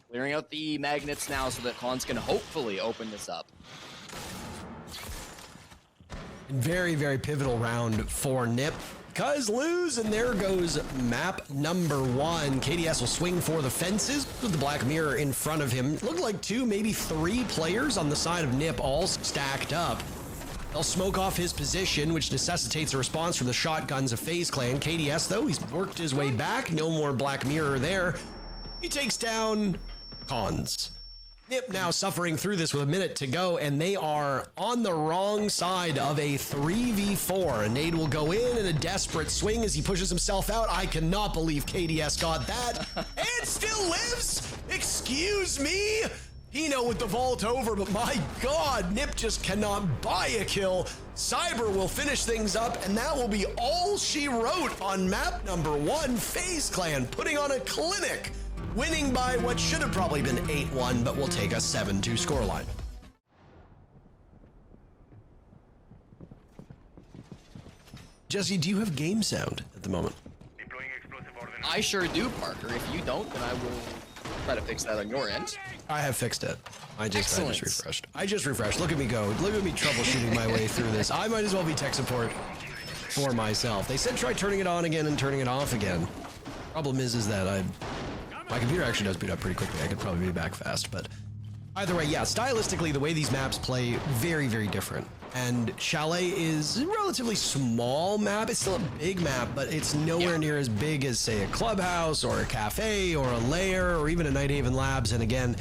Clearing out the magnets now so that Cons can hopefully open this up. Very, very pivotal round for NIP. Cuz lose, and there goes map number 1. KDS will swing for the fences with the black mirror in front of him. Looked like 2, maybe 3 players on the side of NIP all stacked up. They'll smoke off his position, which necessitates a response from the shotguns of FaZe Clan. KDS, though, he's worked his way back. No more black mirror there. He takes down Cons. NIP now suffering through this with a minute to go, and they are on the wrong side of a 3v4. A nade will go in and a desperate swing as he pushes himself out. I cannot believe KDS got that. And still lives? Excuse me? Pino with the vault over, but my God, NIP just cannot buy a kill. Cyber will finish things up, and that will be all she wrote on map number 1. FaZe Clan putting on a clinic, winning by what should have probably been 8-1, but we'll take a 7-2 scoreline. Jesse, do you have game sound at the moment? I sure do, Parker. If you don't, then I will try to fix that on your end. I have fixed it. I just refreshed. I just refreshed. Look at me go. Look at me troubleshooting my way through this. I might as well be tech support for myself. They said try turning it on again and turning it off again. Problem is that my computer actually does boot up pretty quickly. I could probably be back fast, but either way, yeah, stylistically, the way these maps play, very, very different. And Chalet is a relatively small map. It's still a big map, but it's nowhere near as big as, say, a clubhouse or a cafe or a lair or even a Nighthaven Labs. And again,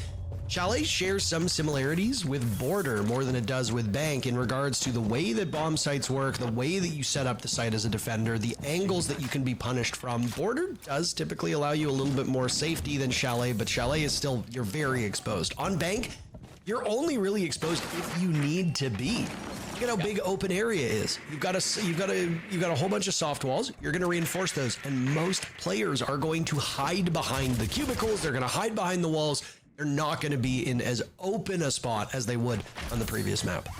Chalet shares some similarities with Border more than it does with Bank in regards to the way that bomb sites work, the way that you set up the site as a defender, the angles that you can be punished from. Border does typically allow you a little bit more safety than Chalet, but Chalet is still, you're very exposed. On Bank, you're only really exposed if you need to be. Look at how big open area is. You've got a whole bunch of soft walls. You're going to reinforce those, and most players are going to hide behind the cubicles. They're going to hide behind the walls. They're not going to be in as open a spot as they would on the previous map.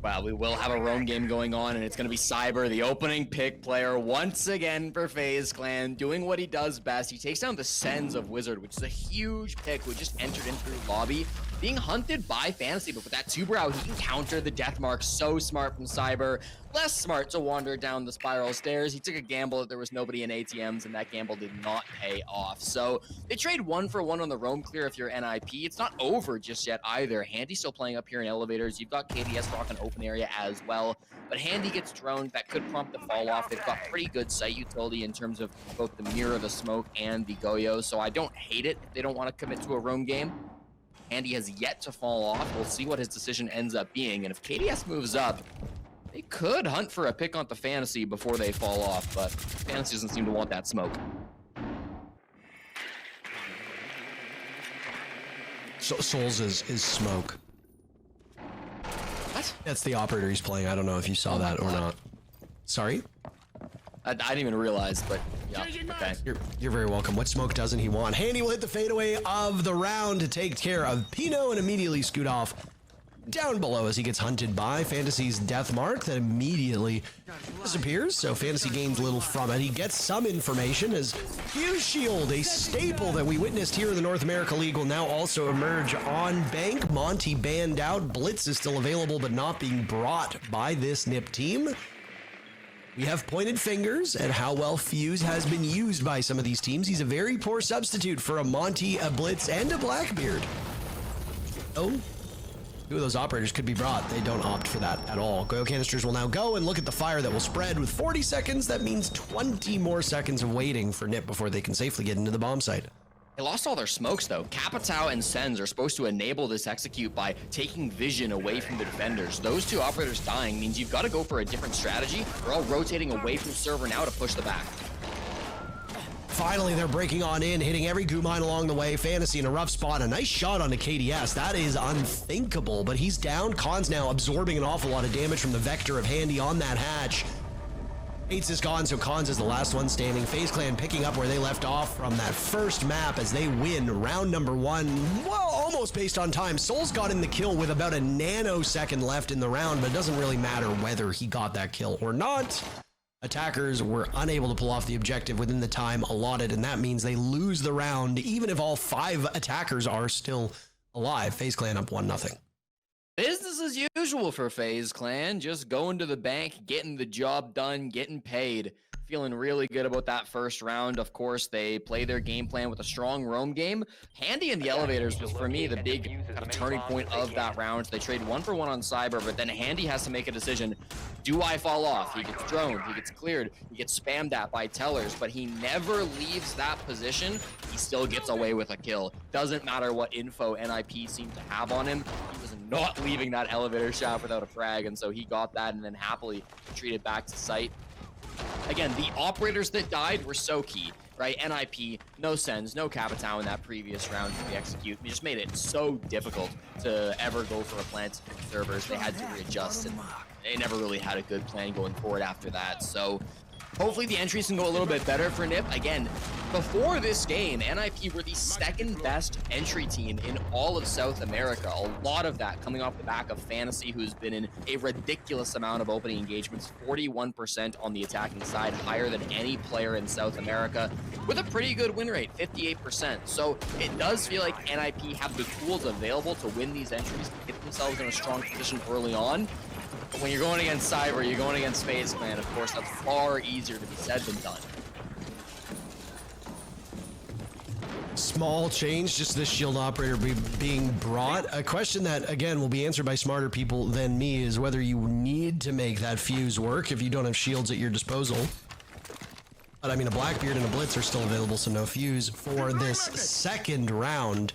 Well, we will have a roam game going on, and it's going to be Cyber, the opening pick player, once again for FaZe Clan, doing what he does best. He takes down the Sens of Wizard, which is a huge pick, who just entered in through lobby. being hunted by Fantasy, but with that two brow, he can counter the death mark. So smart from Cyber. Less smart to wander down the spiral stairs. He took a gamble that there was nobody in ATMs, and that gamble did not pay off. So they trade 1-for-1 on the roam clear if you're NIP. It's not over just yet either. Handy's still playing up here in elevators. You've got KDS rocking open area as well, but Handy gets droned. That could prompt the fall off. They've got pretty good site utility in terms of both the mirror, the smoke, and the Goyo, so I don't hate it if they don't want to commit to a roam game. Handy has yet to fall off. We'll see what his decision ends up being, and if KDS moves up, they could hunt for a pick on the Fantasy before they fall off, but Fantasy doesn't seem to want that smoke. So Souls is smoke. What? That's the operator he's playing. I don't know if you saw that or not. Sorry? I didn't even realize, but yeah, okay. You're very welcome. What smoke doesn't he want? Handy will hit the fadeaway of the round to take care of Pino and immediately scoot off down below as he gets hunted by Fantasy's death mark that immediately disappears. So Fantasy gains little from it. He gets some information as Fuse Shield, a staple that we witnessed here in the North America League, will now also emerge on bank. Monty banned out. Blitz is still available, but not being brought by this NIP team. We have pointed fingers at how well Fuse has been used by some of these teams. He's a very poor substitute for a Monty, a Blitz, and a Blackbeard. Oh, two of those operators could be brought. They don't opt for that at all. Goyo canisters will now go and look at the fire that will spread with 40 seconds. That means 20 more seconds of waiting for NIP before they can safely get into the bomb site. They lost all their smokes though. Capitao and Sens are supposed to enable this execute by taking vision away from the defenders. Those two operators dying means you've got to go for a different strategy. They're all rotating away from server now to push the back. Finally, they're breaking on in, hitting every goo mine along the way. Fantasy in a rough spot. A nice shot onto KDS. That is unthinkable, but he's down. Khan's now absorbing an awful lot of damage from the Vector of Handy on that hatch. Bates is gone, so Khans is the last one standing. FaZe Clan picking up where they left off from that first map as they win round number 1. Well, almost based on time. Souls got in the kill with about a nanosecond left in the round, but it doesn't really matter whether he got that kill or not. Attackers were unable to pull off the objective within the time allotted, and that means they lose the round, even if all 5 attackers are still alive. FaZe Clan up 1-0. Business as usual for FaZe Clan, just going to the bank, getting the job done, getting paid. Feeling really good about that first round. Of course, they play their game plan with a strong roam game. Handy in the elevators was, for me, the big kind of turning point of that round. They trade 1-for-1 on Cyber, but then Handy has to make a decision. Do I fall off? He gets droned, he gets cleared, he gets spammed at by tellers, but he never leaves that position. He still gets away with a kill. Doesn't matter what info NIP seemed to have on him. He was not leaving that elevator shaft without a frag, and so he got that and then happily retreated back to site. Again, the operators that died were so key, right? NIP, no Sens, no Capitao in that previous round to execute. They just made it so difficult to ever go for a plant in servers. They had to readjust, and they never really had a good plan going forward after that. So hopefully the entries can go a little bit better for NIP. Again, before this game, NIP were the second best entry team in all of South America. A lot of that coming off the back of Fantasy, who's been in a ridiculous amount of opening engagements, 41% on the attacking side, higher than any player in South America, with a pretty good win rate, 58%. So it does feel like NIP have the tools available to win these entries, to get themselves in a strong position early on. But when you're going against Cyber, you're going against FaZe Clan, of course, that's far easier to be said than done. Small change, just this shield operator being brought. A question that, again, will be answered by smarter people than me is whether you need to make that fuse work if you don't have shields at your disposal. But I mean, a Blackbeard and a Blitz are still available, so no fuse for this second round.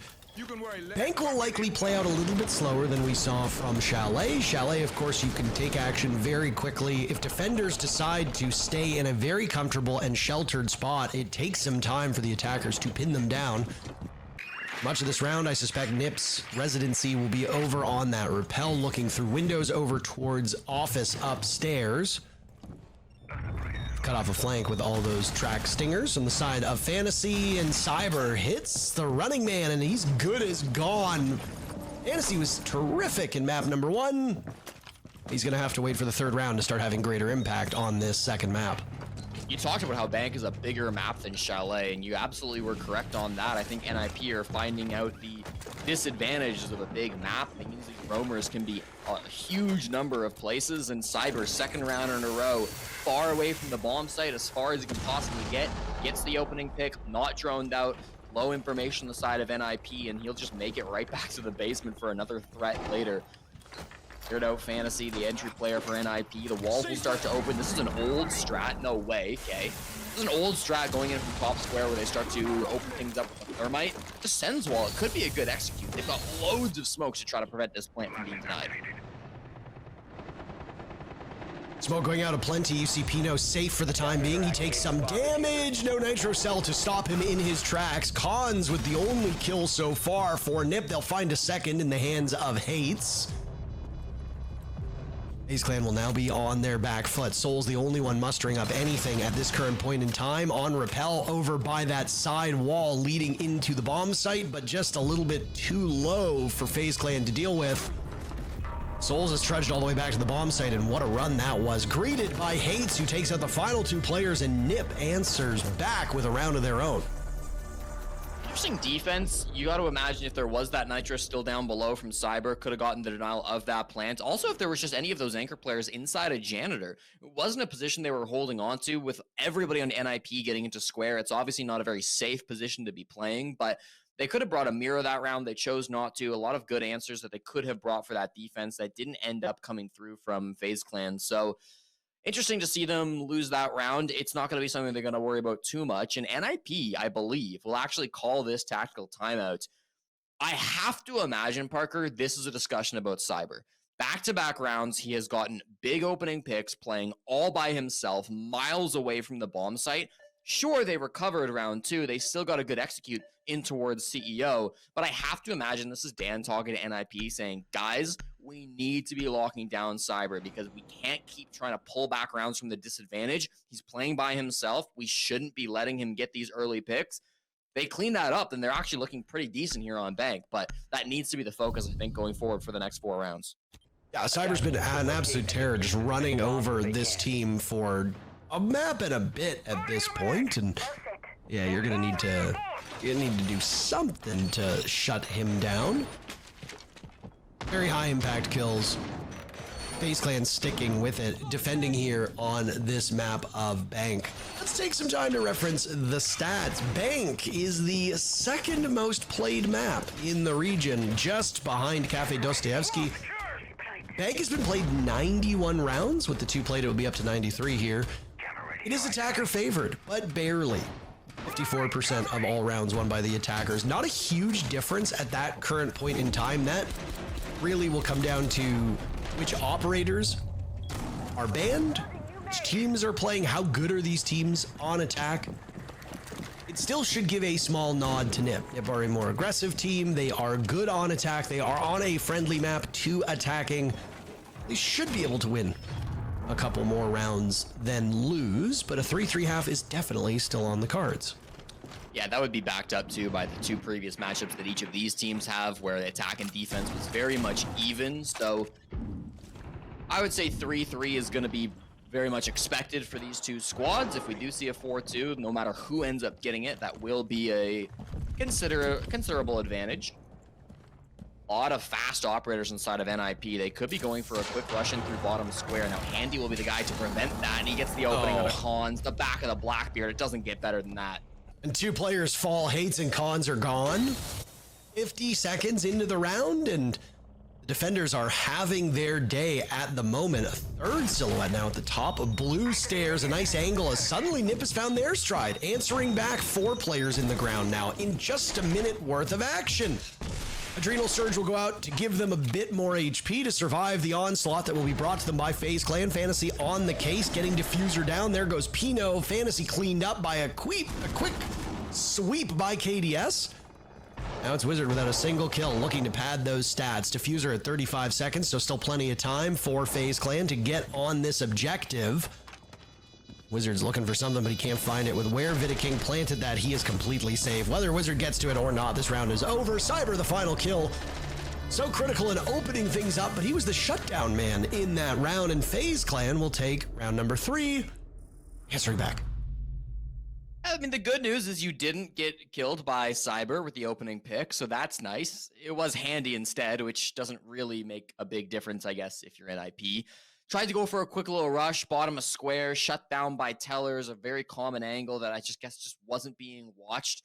Bank will likely play out a little bit slower than we saw from Chalet. Chalet, of course, you can take action very quickly. If defenders decide to stay in a very comfortable and sheltered spot, it takes some time for the attackers to pin them down. Much of this round, I suspect NIP's residency will be over on that rappel, looking through windows over towards office upstairs. Cut off a flank with all those track stingers on the side of Fantasy, and Cyber hits the running man, and he's good as gone. Fantasy was terrific in map number 1. He's gonna have to wait for the third round to start having greater impact on this second map. You talked about how Bank is a bigger map than Chalet, and you absolutely were correct on that. I think NIP are finding out the disadvantages of a big map. It means these roamers can be a huge number of places, and Cyber, second round in a row, far away from the bomb site, as far as he can possibly get, gets the opening pick, not droned out, low information on the side of NIP, and he'll just make it right back to the basement for another threat later. Cleared out Fantasy, the entry player for NIP. The walls will start to open. This is an old strat. No way, okay. This is an old strat going in from top square where they start to open things up with a thermite. The Sens wall, it could be a good execute. They've got loads of smokes to try to prevent this plant from being denied. Smoke going out of plenty. You see Pino safe for the time being. He takes some damage. No Nitro Cell to stop him in his tracks. Cons with the only kill so far for Nip. They'll find a second in the hands of Hates. FaZe Clan will now be on their back foot. Soul's the only one mustering up anything at this current point in time. On rappel over by that side wall leading into the bomb site, but just a little bit too low for FaZe Clan to deal with. Souls has trudged all the way back to the bomb site, and what a run that was. Greeted by Hates, who takes out the final two players, and Nip answers back with a round of their own. Interesting defense. You got to imagine if there was that Nitro still down below from Cyber, could have gotten the denial of that plant. Also, if there was just any of those anchor players inside a Janitor, it wasn't a position they were holding on to. With everybody on NIP getting into square, it's obviously not a very safe position to be playing, but they could have brought a mirror that round. They chose not to. A lot of good answers that they could have brought for that defense that didn't end up coming through from FaZe Clan. So interesting to see them lose that round. It's not going to be something they're going to worry about too much. And NIP, I believe, will actually call this tactical timeout. I have to imagine, Parker, this is a discussion about Cyber. Back-to-back rounds, he has gotten big opening picks, playing all by himself, miles away from the bomb site. Sure, they recovered round two. They still got a good execute in towards CEO, but I have to imagine this is Dan talking to NIP saying, guys, we need to be locking down Cyber because we can't keep trying to pull back rounds from the disadvantage. He's playing by himself. We shouldn't be letting him get these early picks. They clean that up, and they're actually looking pretty decent here on Bank, but that needs to be the focus, I think, going forward for the next 4 rounds. Yeah, Cyber's been an absolute terror, just running over this team for a map and a bit at this point, and yeah, you're gonna need to do something to shut him down. Very high impact kills. FaZe Clan sticking with it, defending here on this map of Bank. Let's take some time to reference the stats. Bank is the second most played map in the region, just behind Cafe Dostoevsky. Bank has been played 91 rounds. With the 2 played, it will be up to 93 here. It is attacker favored, but barely. 54% of all rounds won by the attackers. Not a huge difference at that current point in time. That really will come down to which operators are banned, which teams are playing, how good are these teams on attack. It still should give a small nod to Nip. Nip are a more aggressive team. They are good on attack. They are on a friendly map to attacking. They should be able to win a couple more rounds than lose, but a 3-3 is definitely still on the cards. Yeah, that would be backed up too by the 2 previous matchups that each of these teams have, where the attack and defense was very much even. So I would say 3-3 is going to be very much expected for these 2 squads. If we do see a 4-2, no matter who ends up getting it, that will be a considerable advantage. A lot of fast operators inside of NIP. They could be going for a quick rush in through bottom square. Now, Handy will be the guy to prevent that, and he gets the opening on a Cons, the back of the Blackbeard. It doesn't get better than that. And 2 players fall. Hates and Cons are gone. 50 seconds into the round, and the defenders are having their day at the moment. A 3rd silhouette now at the top of blue stairs. A nice angle as suddenly Nip has found their stride. Answering back, 4 players in the ground now in just a minute worth of action. Adrenal Surge will go out to give them a bit more HP to survive the onslaught that will be brought to them by FaZe Clan. Fantasy on the case, getting Diffuser down. There goes Pino. Fantasy cleaned up by a quick sweep by KDS. Now it's Wizard without a single kill, looking to pad those stats. Diffuser at 35 seconds, so still plenty of time for FaZe Clan to get on this objective. Wizard's looking for something, but he can't find it. With where Vidaking planted that, he is completely safe. Whether Wizard gets to it or not, this round is over. Cyber, the final kill. So critical in opening things up, but he was the shutdown man in that round, and FaZe Clan will take round number 3 Answering back. I mean, the good news is you didn't get killed by Cyber with the opening pick, so that's nice. It was handy instead, which doesn't really make a big difference, I guess, if you're NIP. Tried to go for a quick little rush, bottom a square, shut down by tellers, a very common angle that I just wasn't being watched.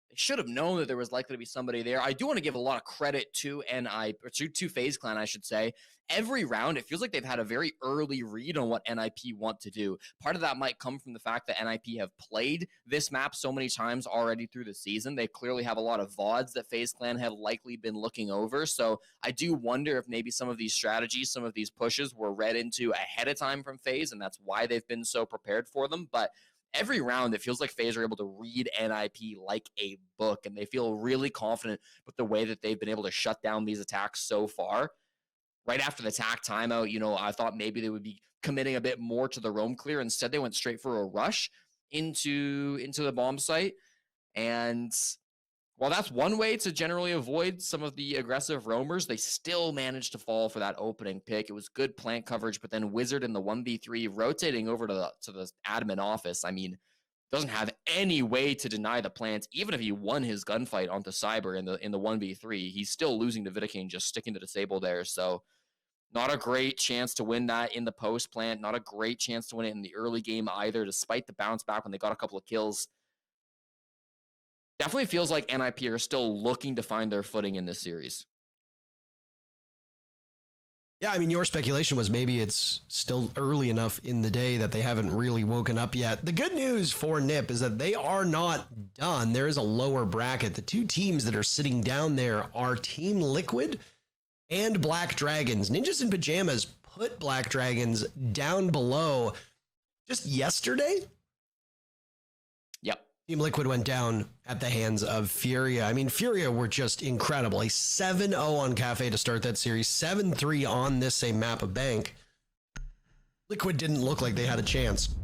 They should have known that there was likely to be somebody there. I do want to give a lot of credit to FaZe Clan, I should say. Every round, it feels like they've had a very early read on what NIP want to do. Part of that might come from the fact that NIP have played this map so many times already through the season. They clearly have a lot of VODs that FaZe Clan have likely been looking over. So I do wonder if maybe some of these strategies, some of these pushes were read into ahead of time from FaZe, and that's why they've been so prepared for them. But every round, it feels like FaZe are able to read NIP like a book, and they feel really confident with the way that they've been able to shut down these attacks so far. Right after the attack timeout, I thought maybe they would be committing a bit more to the roam clear. Instead, they went straight for a rush into the bomb site. And while that's one way to generally avoid some of the aggressive roamers, they still managed to fall for that opening pick. It was good plant coverage, but then Wizard in the 1v3 rotating over to the admin office. I mean, doesn't have any way to deny the plants. Even if he won his gunfight onto Cyber in the 1v3, he's still losing to Vidaking, just sticking to disable there. So not a great chance to win that in the post plant. Not a great chance to win it in the early game either, despite the bounce back when they got a couple of kills. Definitely feels like NIP are still looking to find their footing in this series. Yeah, I mean, your speculation was maybe it's still early enough in the day that they haven't really woken up yet. The good news for NIP is that they are not done. There is a lower bracket. The two teams that are sitting down there are Team Liquid and Black Dragons. Ninjas in Pyjamas put Black Dragons down below just yesterday. Yep. Team Liquid went down at the hands of Furia. I mean, Furia were just incredible. A 7-0 on Cafe to start that series, 7-3 on this same map of Bank. Liquid didn't look like they had a chance.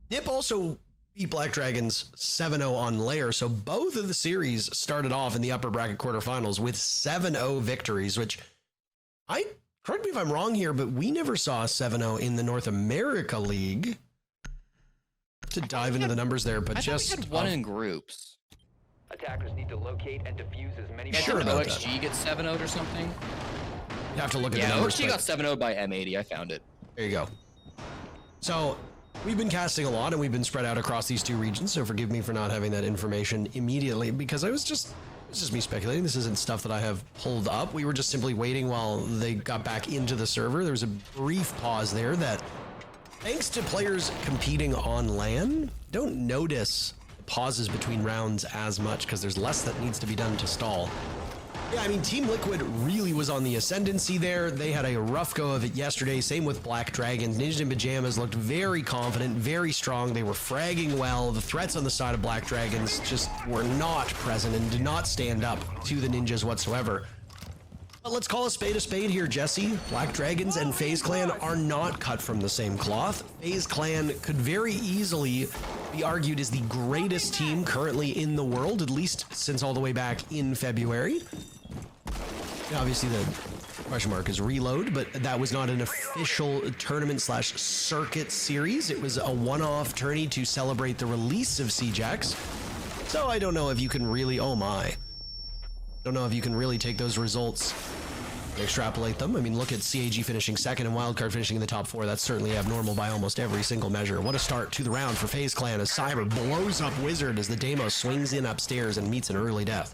NIP also beat Black Dragons 7-0 on Lair, so both of the series started off in the upper bracket quarterfinals with 7-0 victories, which correct me if I'm wrong here, but we never saw a 7-0 in the North America League. To dive into the numbers there, but I just had one in groups. Attackers need to locate and defuse as many. Sure about that. OXG gets 7-0'd or something. You have to look at the Yeah, numbers. OXG got 7-0'd by M80. I found it. There you go. So we've been casting a lot and we've been spread out across these two regions. So forgive me for not having that information immediately because it's just me speculating. This isn't stuff that I have pulled up. We were just simply waiting while they got back into the server. There was a brief pause there that, thanks to players competing on LAN, don't notice pauses between rounds as much because there's less that needs to be done to stall. Yeah, I mean, Team Liquid really was on the ascendancy there. They had a rough go of it yesterday. Same with Black Dragons. Ninjas in Pyjamas looked very confident, very strong. They were fragging well. The threats on the side of Black Dragons just were not present and did not stand up to the Ninjas whatsoever. But let's call a spade here, Jesse. Black Dragons and FaZe Clan are not cut from the same cloth. FaZe Clan could very easily be argued as the greatest team currently in the world, at least since all the way back in February. Obviously, the question mark is reload, but that was not an official tournament/circuit series. It was a one-off tourney to celebrate the release of CJAX. So I don't know if you can really, oh my. Don't know if you can really take those results and extrapolate them. I mean, look at CAG finishing second and Wildcard finishing in the top 4. That's certainly abnormal by almost every single measure. What a start to the round for FaZe Clan as Cyber blows up Wizard as the Demo swings in upstairs and meets an early death.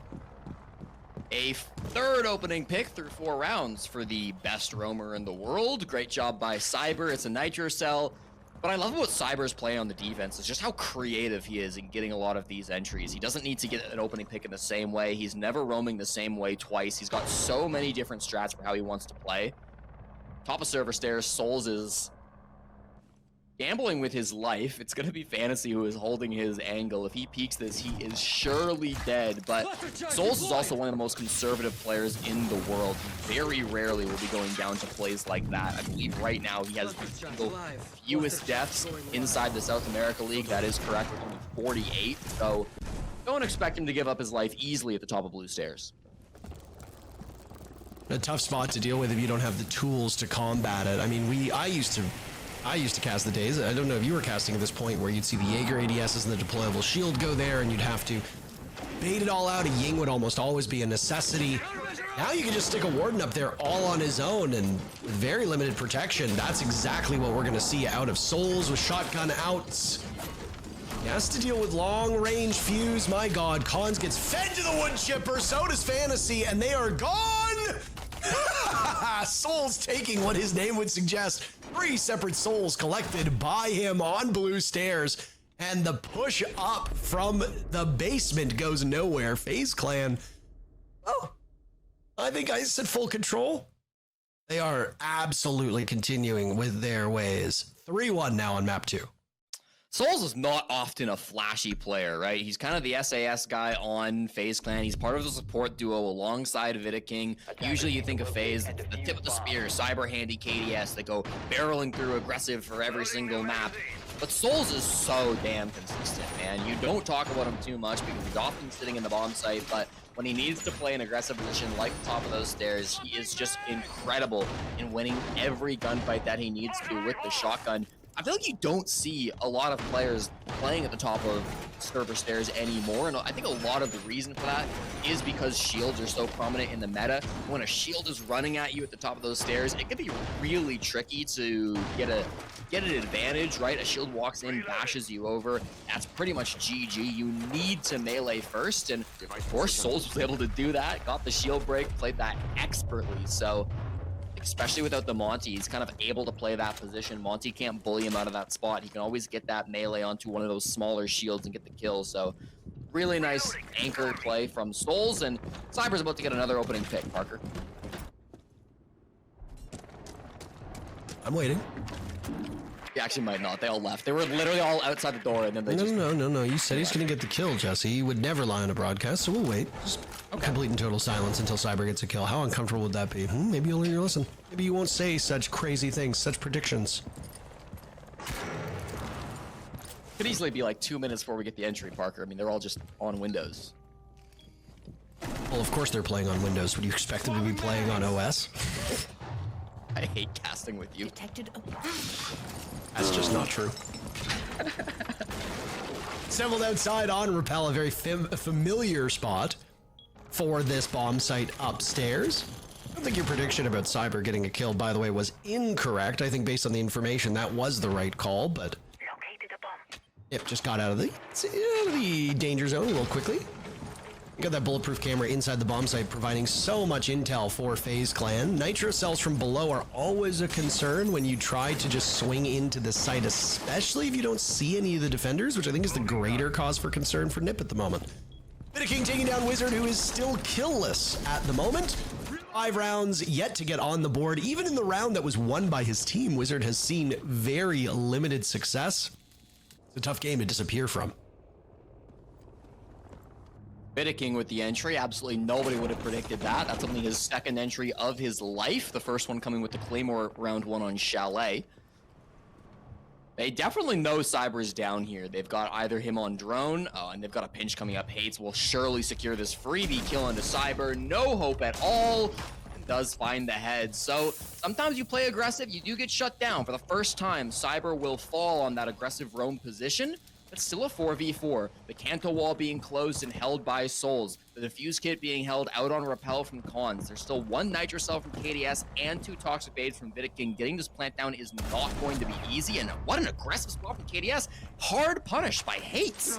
A third opening pick through 4 rounds for the best roamer in the world. Great job by Cyber. It's a Nitro Cell. But I love what Cyber's play on the defense is just how creative he is in getting a lot of these entries. He doesn't need to get an opening pick in the same way. He's never roaming the same way twice. He's got so many different strats for how he wants to play. Top of server stairs, Souls is gambling with his life. It's going to be Fantasy who is holding his angle. If he peeks this, he is surely dead. But Souls is also one of the most conservative players in the world. He very rarely will be going down to plays like that. I believe right now he has the single fewest deaths inside the South America League. That is correct, with only 48. So don't expect him to give up his life easily at the top of blue stairs. A tough spot to deal with if you don't have the tools to combat it. I mean, I used to I used to cast the days. I don't know if you were casting at this point where you'd see the Jaeger ADSs and the deployable shield go there and you'd have to bait it all out. A Ying would almost always be a necessity. Now you can just stick a Warden up there all on his own and with very limited protection. That's exactly what we're going to see out of Souls with shotgun outs. He has to deal with long-range fuse. My God, Cons gets fed to the wood chipper. So does Fantasy, and they are gone. Souls taking what his name would suggest. 3 separate souls collected by him on blue stairs. And the push up from the basement goes nowhere. FaZe Clan. Oh, I think I said full control. They are absolutely continuing with their ways. 3-1 now on map 2. Souls is not often a flashy player, right? He's kind of the SAS guy on FaZe Clan. He's part of the support duo alongside Vidiking. Usually you think of FaZe, the tip of the spear, Cyber, Handy, KDS that go barreling through aggressive for every single map. But Souls is so damn consistent, man. You don't talk about him too much because he's often sitting in the bomb site, but when he needs to play an aggressive position like the top of those stairs, he is just incredible in winning every gunfight that he needs to with the shotgun. I feel like you don't see a lot of players playing at the top of server stairs anymore, and I think a lot of the reason for that is because shields are so prominent in the meta. When a shield is running at you at the top of those stairs, it can be really tricky to get an advantage, right? A shield walks in, bashes you over. That's pretty much GG. You need to melee first, and of course, Souls was able to do that. Got the shield break, played that expertly. So, especially without the Monty, he's kind of able to play that position. Monty can't bully him out of that spot. He can always get that melee onto one of those smaller shields and get the kill. So, really nice anchor play from Souls, and Cyber's about to get another opening pick, Parker. I'm waiting. He actually might not. They all left. They were literally all outside the door, and then they just... No. You said he's going to get the kill, Jesse. You would never lie on a broadcast, so we'll wait. Just complete and total silence until Cyber gets a kill. How uncomfortable would that be? Maybe you'll learn your lesson. Maybe you won't say such crazy things, such predictions. Could easily be like 2 minutes before we get the entry, Parker. I mean, they're all just on Windows. Well, of course they're playing on Windows. Would you expect them to be playing on OS? I hate casting with you. Detected a... That's just not true. Assembled outside on Rappel, a very familiar spot for this bomb site upstairs. I don't think your prediction about Cyber getting a kill, by the way, was incorrect. I think based on the information, that was the right call, but... Located a bomb. Yep, just got out of the danger zone a little quickly. You got that bulletproof camera inside the bomb site, providing so much intel for FaZe Clan. Nitro cells from below are always a concern when you try to just swing into the site, especially if you don't see any of the defenders, which I think is the greater cause for concern for Nip at the moment. Vidiking taking down Wizard, who is still killless at the moment. 5 rounds yet to get on the board. Even in the round that was won by his team, Wizard has seen very limited success. It's a tough game to disappear from. Vidiking with the entry. Absolutely nobody would have predicted that. That's only his second entry of his life. The first one coming with the Claymore round 1 on Chalet. They definitely know Cyber's down here. They've got either him on drone, and they've got a pinch coming up. Hates will surely secure this freebie kill into Cyber. No hope at all. And does find the head. So sometimes you play aggressive, you do get shut down. For the first time, Cyber will fall on that aggressive roam position. It's still a 4v4. The Canto wall being closed and held by Souls. The defuse kit being held out on Rappel from Cons. There's still 1 Nitro cell from KDS and 2 Toxic Bades from Vidiking. Getting this plant down is not going to be easy, and what an aggressive spot from KDS. Hard punished by Hates.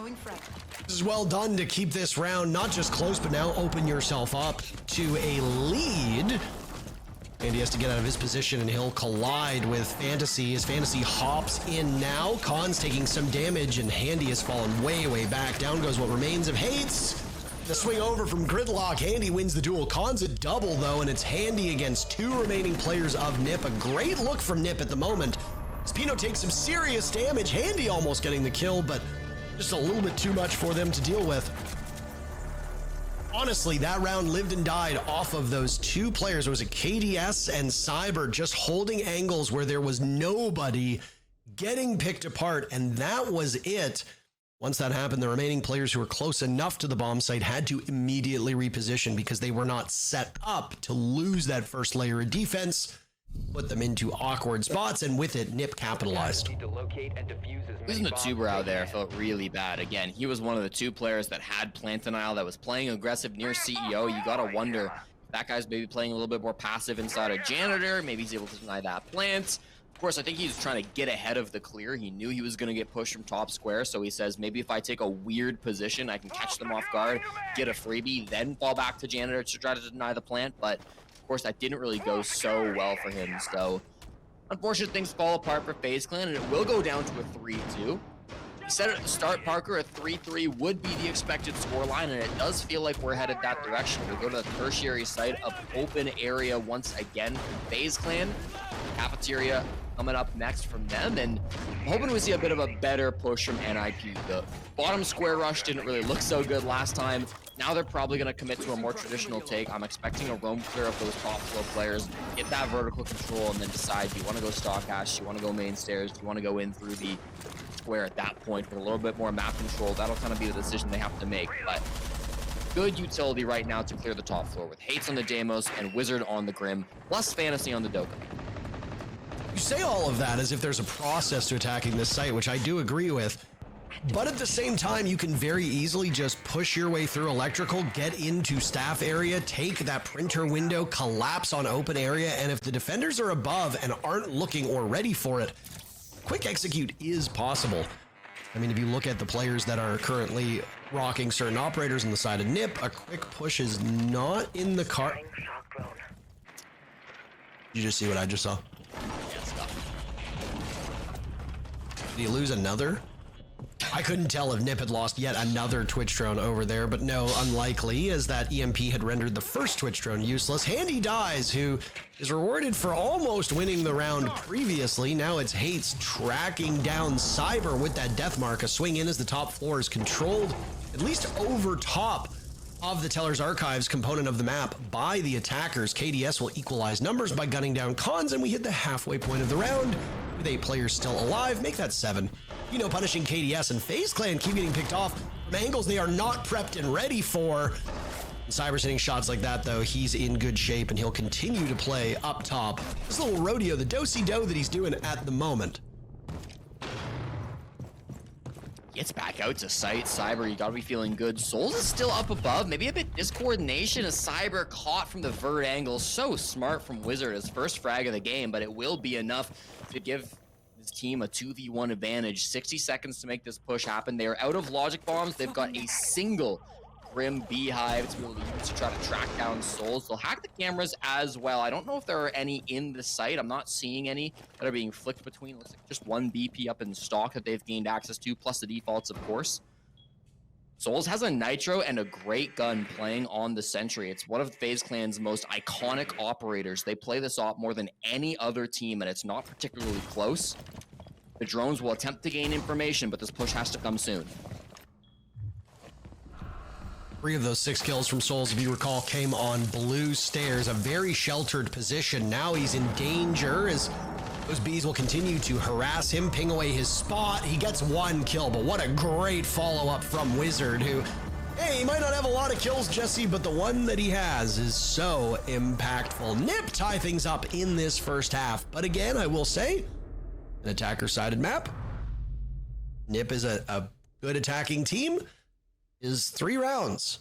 This is well done to keep this round not just close, but now open yourself up to a lead. And he has to get out of his position, and he'll collide with Fantasy as Fantasy hops in now. Khan's taking some damage, and Handy has fallen way back. Down goes what remains of Hates. The swing over from Gridlock. Handy wins the duel. Khan's a double, though, and it's Handy against 2 remaining players of Nip. A great look from Nip at the moment. Spino takes some serious damage. Handy almost getting the kill, but just a little bit too much for them to deal with. Honestly, that round lived and died off of those 2 players. It was a KDS and Cyber just holding angles where there was nobody getting picked apart, and that was it. Once that happened, the remaining players who were close enough to the bomb site had to immediately reposition because they were not set up to lose that first layer of defense. put them into awkward spots, and with it, Nip capitalized. Need to locate and defuse as many Losing the bombs tuber as out they there can. felt really bad. Again, he was one of the 2 players that had plant denial, that was playing aggressive near CEO. You gotta wonder if that guy's maybe playing a little bit more passive inside a janitor. Maybe he's able to deny that plant. Of course, I think he's trying to get ahead of the clear. He knew he was going to get pushed from top square, so he says, maybe if I take a weird position, I can catch them off guard, get a freebie, then fall back to janitor to try to deny the plant. But, of course, that didn't really go so well for him. So, unfortunate things fall apart for FaZe Clan, and it will go down to a 3-2. You said at the start, Parker, a 3-3 would be the expected scoreline, and it does feel like we're headed that direction. We go to the tertiary site of open area once again for FaZe Clan. Cafeteria coming up next from them, and I'm hoping we see a bit of a better push from NIP. The bottom square rush didn't really look so good last time. Now they're probably going to commit to a more traditional take. I'm expecting a roam clear of those top floor players, get that vertical control, and then decide, do you want to go stock hash, do you want to go main stairs, do you want to go in through the square at that point with a little bit more map control. That'll kind of be the decision they have to make. But good utility right now to clear the top floor with Hates on the Deimos and Wizard on the Grim, plus Fantasy on the Dokkan. You say all of that as if there's a process to attacking this site, which I do agree with. But at the same time, you can very easily just push your way through electrical, get into staff area, take that printer window, collapse on open area, and if the defenders are above and aren't looking or ready for it, quick execute is possible. I mean, if you look at the players that are currently rocking certain operators on the side of Nip, a quick push is not in the car. Did you just see what I just saw? Did he lose another? I couldn't tell if Nip had lost yet another Twitch drone over there, but no, unlikely, as that EMP had rendered the first Twitch drone useless. Handy dies, who is rewarded for almost winning the round previously. Now it's Hates tracking down Cyber with that death mark. A swing in as the top floor is controlled, at least over top of the Teller's Archives component of the map by the attackers. KDS will equalize numbers by gunning down cons, and we hit the halfway point of the round with 8 players still alive. Make that 7. You know, punishing KDS and FaZe Clan keep getting picked off from angles they are not prepped and ready for. And Cyber's hitting shots like that, though. He's in good shape, and he'll continue to play up top. This little rodeo, the do-si-do that he's doing at the moment. Gets back out to sight. Cyber, you gotta be feeling good. Souls is still up above. Maybe a bit discoordination as Cyber caught from the vert angle. So smart from Wizard, his first frag of the game, but it will be enough to give his team a 2v1 advantage. 60 seconds to make this push happen. They are out of logic bombs. They've got a single Grim Beehive to be able to use to try to track down Souls. They'll hack the cameras as well. I don't know if there are any in the site. I'm not seeing any that are being flicked between. Looks like just one BP up in stock that they've gained access to, plus the defaults, of course. Souls has a Nitro and a great gun playing on the Sentry. It's one of FaZe Clan's most iconic operators. They play this op more than any other team, and it's not particularly close. The drones will attempt to gain information, but this push has to come soon. 3 of those 6 kills from Souls, if you recall, came on blue stairs, a very sheltered position. Now he's in danger as those bees will continue to harass him, ping away his spot. He gets 1 kill, but what a great follow-up from Wizard, who, hey, he might not have a lot of kills, Jesse, but the one that he has is so impactful. Nip tie things up in this first half, but again, I will say, an attacker-sided map. Nip is a good attacking team. Is 3 rounds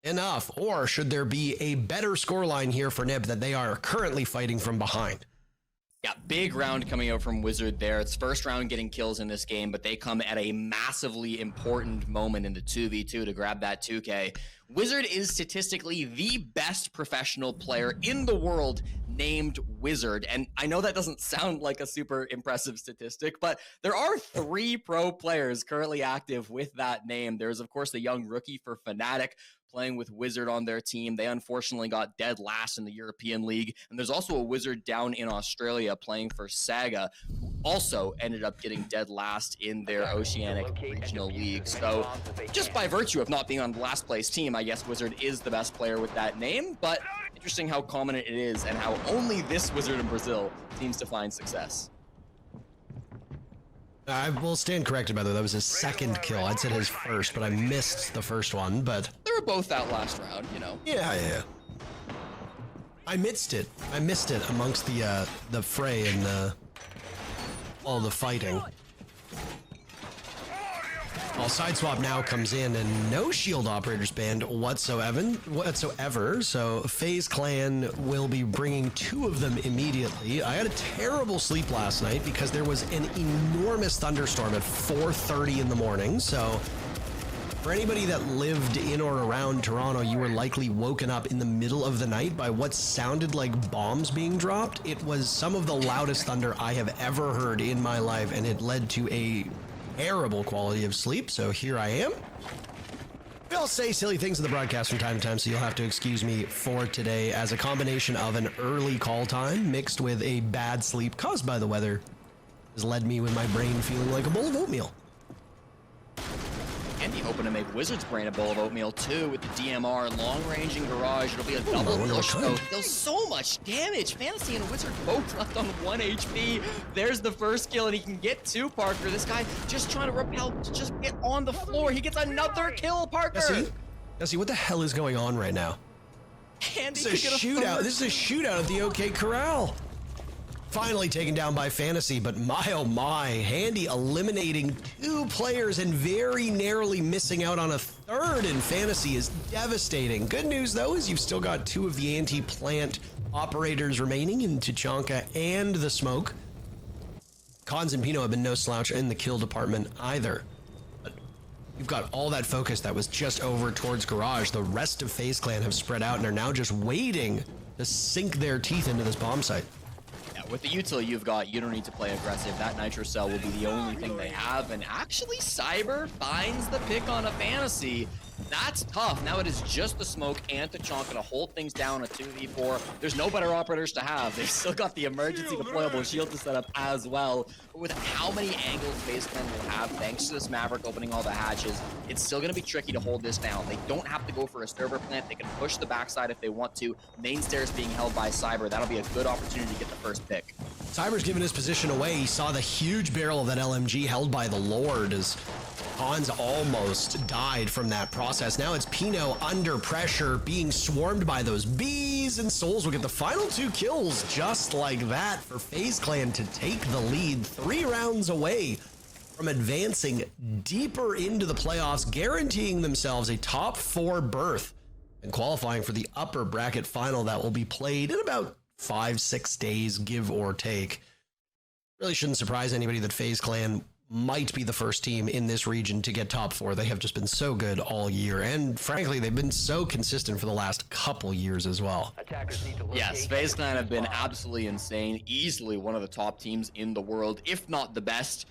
enough, or should there be a better scoreline here for Nip that they are currently fighting from behind? Yeah, big round coming out from Wizard there. It's first round getting kills in this game, but they come at a massively important moment in the 2v2 to grab that 2K. Wizard is statistically the best professional player in the world named Wizard. And I know that doesn't sound like a super impressive statistic, but there are 3 pro players currently active with that name. There's, of course, the young rookie for Fnatic playing with Wizard on their team. They unfortunately got dead last in the European League. And there's also a Wizard down in Australia playing for Saga, who also ended up getting dead last in their Oceanic Regional League. So just by virtue of not being on the last place team, I guess Wizard is the best player with that name. But interesting how common it is and how only this Wizard in Brazil seems to find success. I will stand corrected, by the way. That was his 2nd kill. I'd said his first, but I missed the first one, but... They were both that last round, you know. Yeah. I missed it. I missed it amongst the fray and all the fighting. Well, Sideswap now comes in and no shield operators banned whatsoever. So FaZe Clan will be bringing 2 of them immediately. I had a terrible sleep last night because there was an enormous thunderstorm at 4:30 in the morning. So for anybody that lived in or around Toronto, you were likely woken up in the middle of the night by what sounded like bombs being dropped. It was some of the loudest thunder I have ever heard in my life, and it led to a terrible quality of sleep. So here I am. I'll say silly things in the broadcast from time to time, so you'll have to excuse me for today, as a combination of an early call time mixed with a bad sleep caused by the weather has led me with my brain feeling like a bowl of oatmeal. And you hoping to make Wizards brain a bowl of oatmeal too with the DMR long range and garage. It'll be a double push though. Deals so much damage. Fantasy and Wizard both left on 1 HP. There's the first kill and he can get 2, Parker. This guy just trying to repel to just get on the floor. He gets another kill, Parker. Jesse, what the hell is going on right now? This is a shootout. This is a shootout at the OK Corral. Finally taken down by Fantasy, but my oh my, Handy eliminating 2 players and very narrowly missing out on a 3rd in Fantasy is devastating. Good news though is you've still got 2 of the anti-plant operators remaining in Tachanka and the Smoke. Cons and Pino have been no slouch in the kill department either. But you've got all that focus that was just over towards Garage. The rest of FaZe Clan have spread out and are now just waiting to sink their teeth into this bomb site. With the util you've got, you don't need to play aggressive. That Nitro Cell will be the only thing they have. And actually, Cyber finds the pick on a Fantasy. That's tough. Now it is just the Smoke and Tachanka to hold things down a 2v4. There's no better operators to have. They've still got the emergency deployable shield to set up as well. But with how many angles FaZe Clan will have, thanks to this Maverick opening all the hatches, it's still going to be tricky to hold this down. They don't have to go for a server plant. They can push the backside if they want to. Main stairs being held by Cyber. That'll be a good opportunity to get the first pick. Cyber's given his position away. He saw the huge barrel of that LMG held by the Lord as Hans almost died from that process. Now it's Pino under pressure, being swarmed by those bees, and Souls will get the final 2 kills just like that for FaZe Clan to take the lead, 3 rounds away from advancing deeper into the playoffs, guaranteeing themselves a top 4 berth and qualifying for the upper bracket final that will be played in about 5-6 days, give or take. Really shouldn't surprise anybody that FaZe Clan might be the first team in this region to get top 4. They have just been so good all year, and frankly, they've been so consistent for the last couple years as well. Yes, FaZe Clan have been absolutely insane. Easily one of the top teams in the world, if not the best.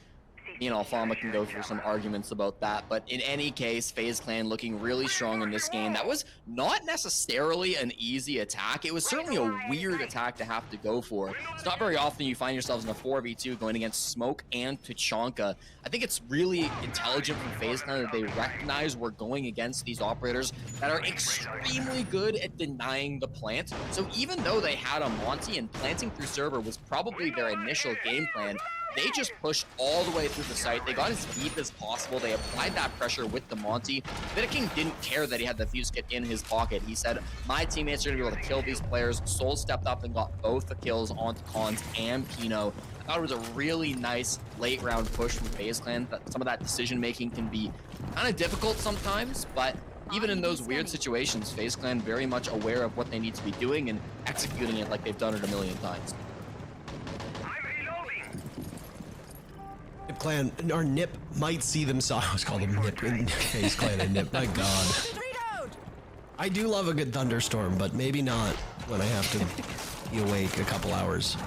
You know, Fama can go through some arguments about that, but in any case, FaZe Clan looking really strong in this game. That was not necessarily an easy attack. It was certainly a weird attack to have to go for. It's not very often you find yourselves in a 4v2 going against Smoke and Tachanka. I think it's really intelligent from FaZe Clan that they recognize we're going against these operators that are extremely good at denying the plant. So even though they had a Monty and planting through server was probably their initial game plan, they just pushed all the way through the site. They got as deep as possible. They applied that pressure with the Monty. Vidiking didn't care that he had the fuse kit in his pocket. He said, my teammates are going to be able to kill these players. Soul stepped up and got both the kills onto Cons and Pino. I thought it was a really nice late round push from FaZe Clan. Some of that decision making can be kind of difficult sometimes, but even in those weird situations, FaZe Clan very much aware of what they need to be doing and executing it like they've done it a million times. Clan, or Nip, might see themselves. I was called them Nip in FaZe Clan and Nip. My God. I do love a good thunderstorm, but maybe not when I have to be awake a couple hours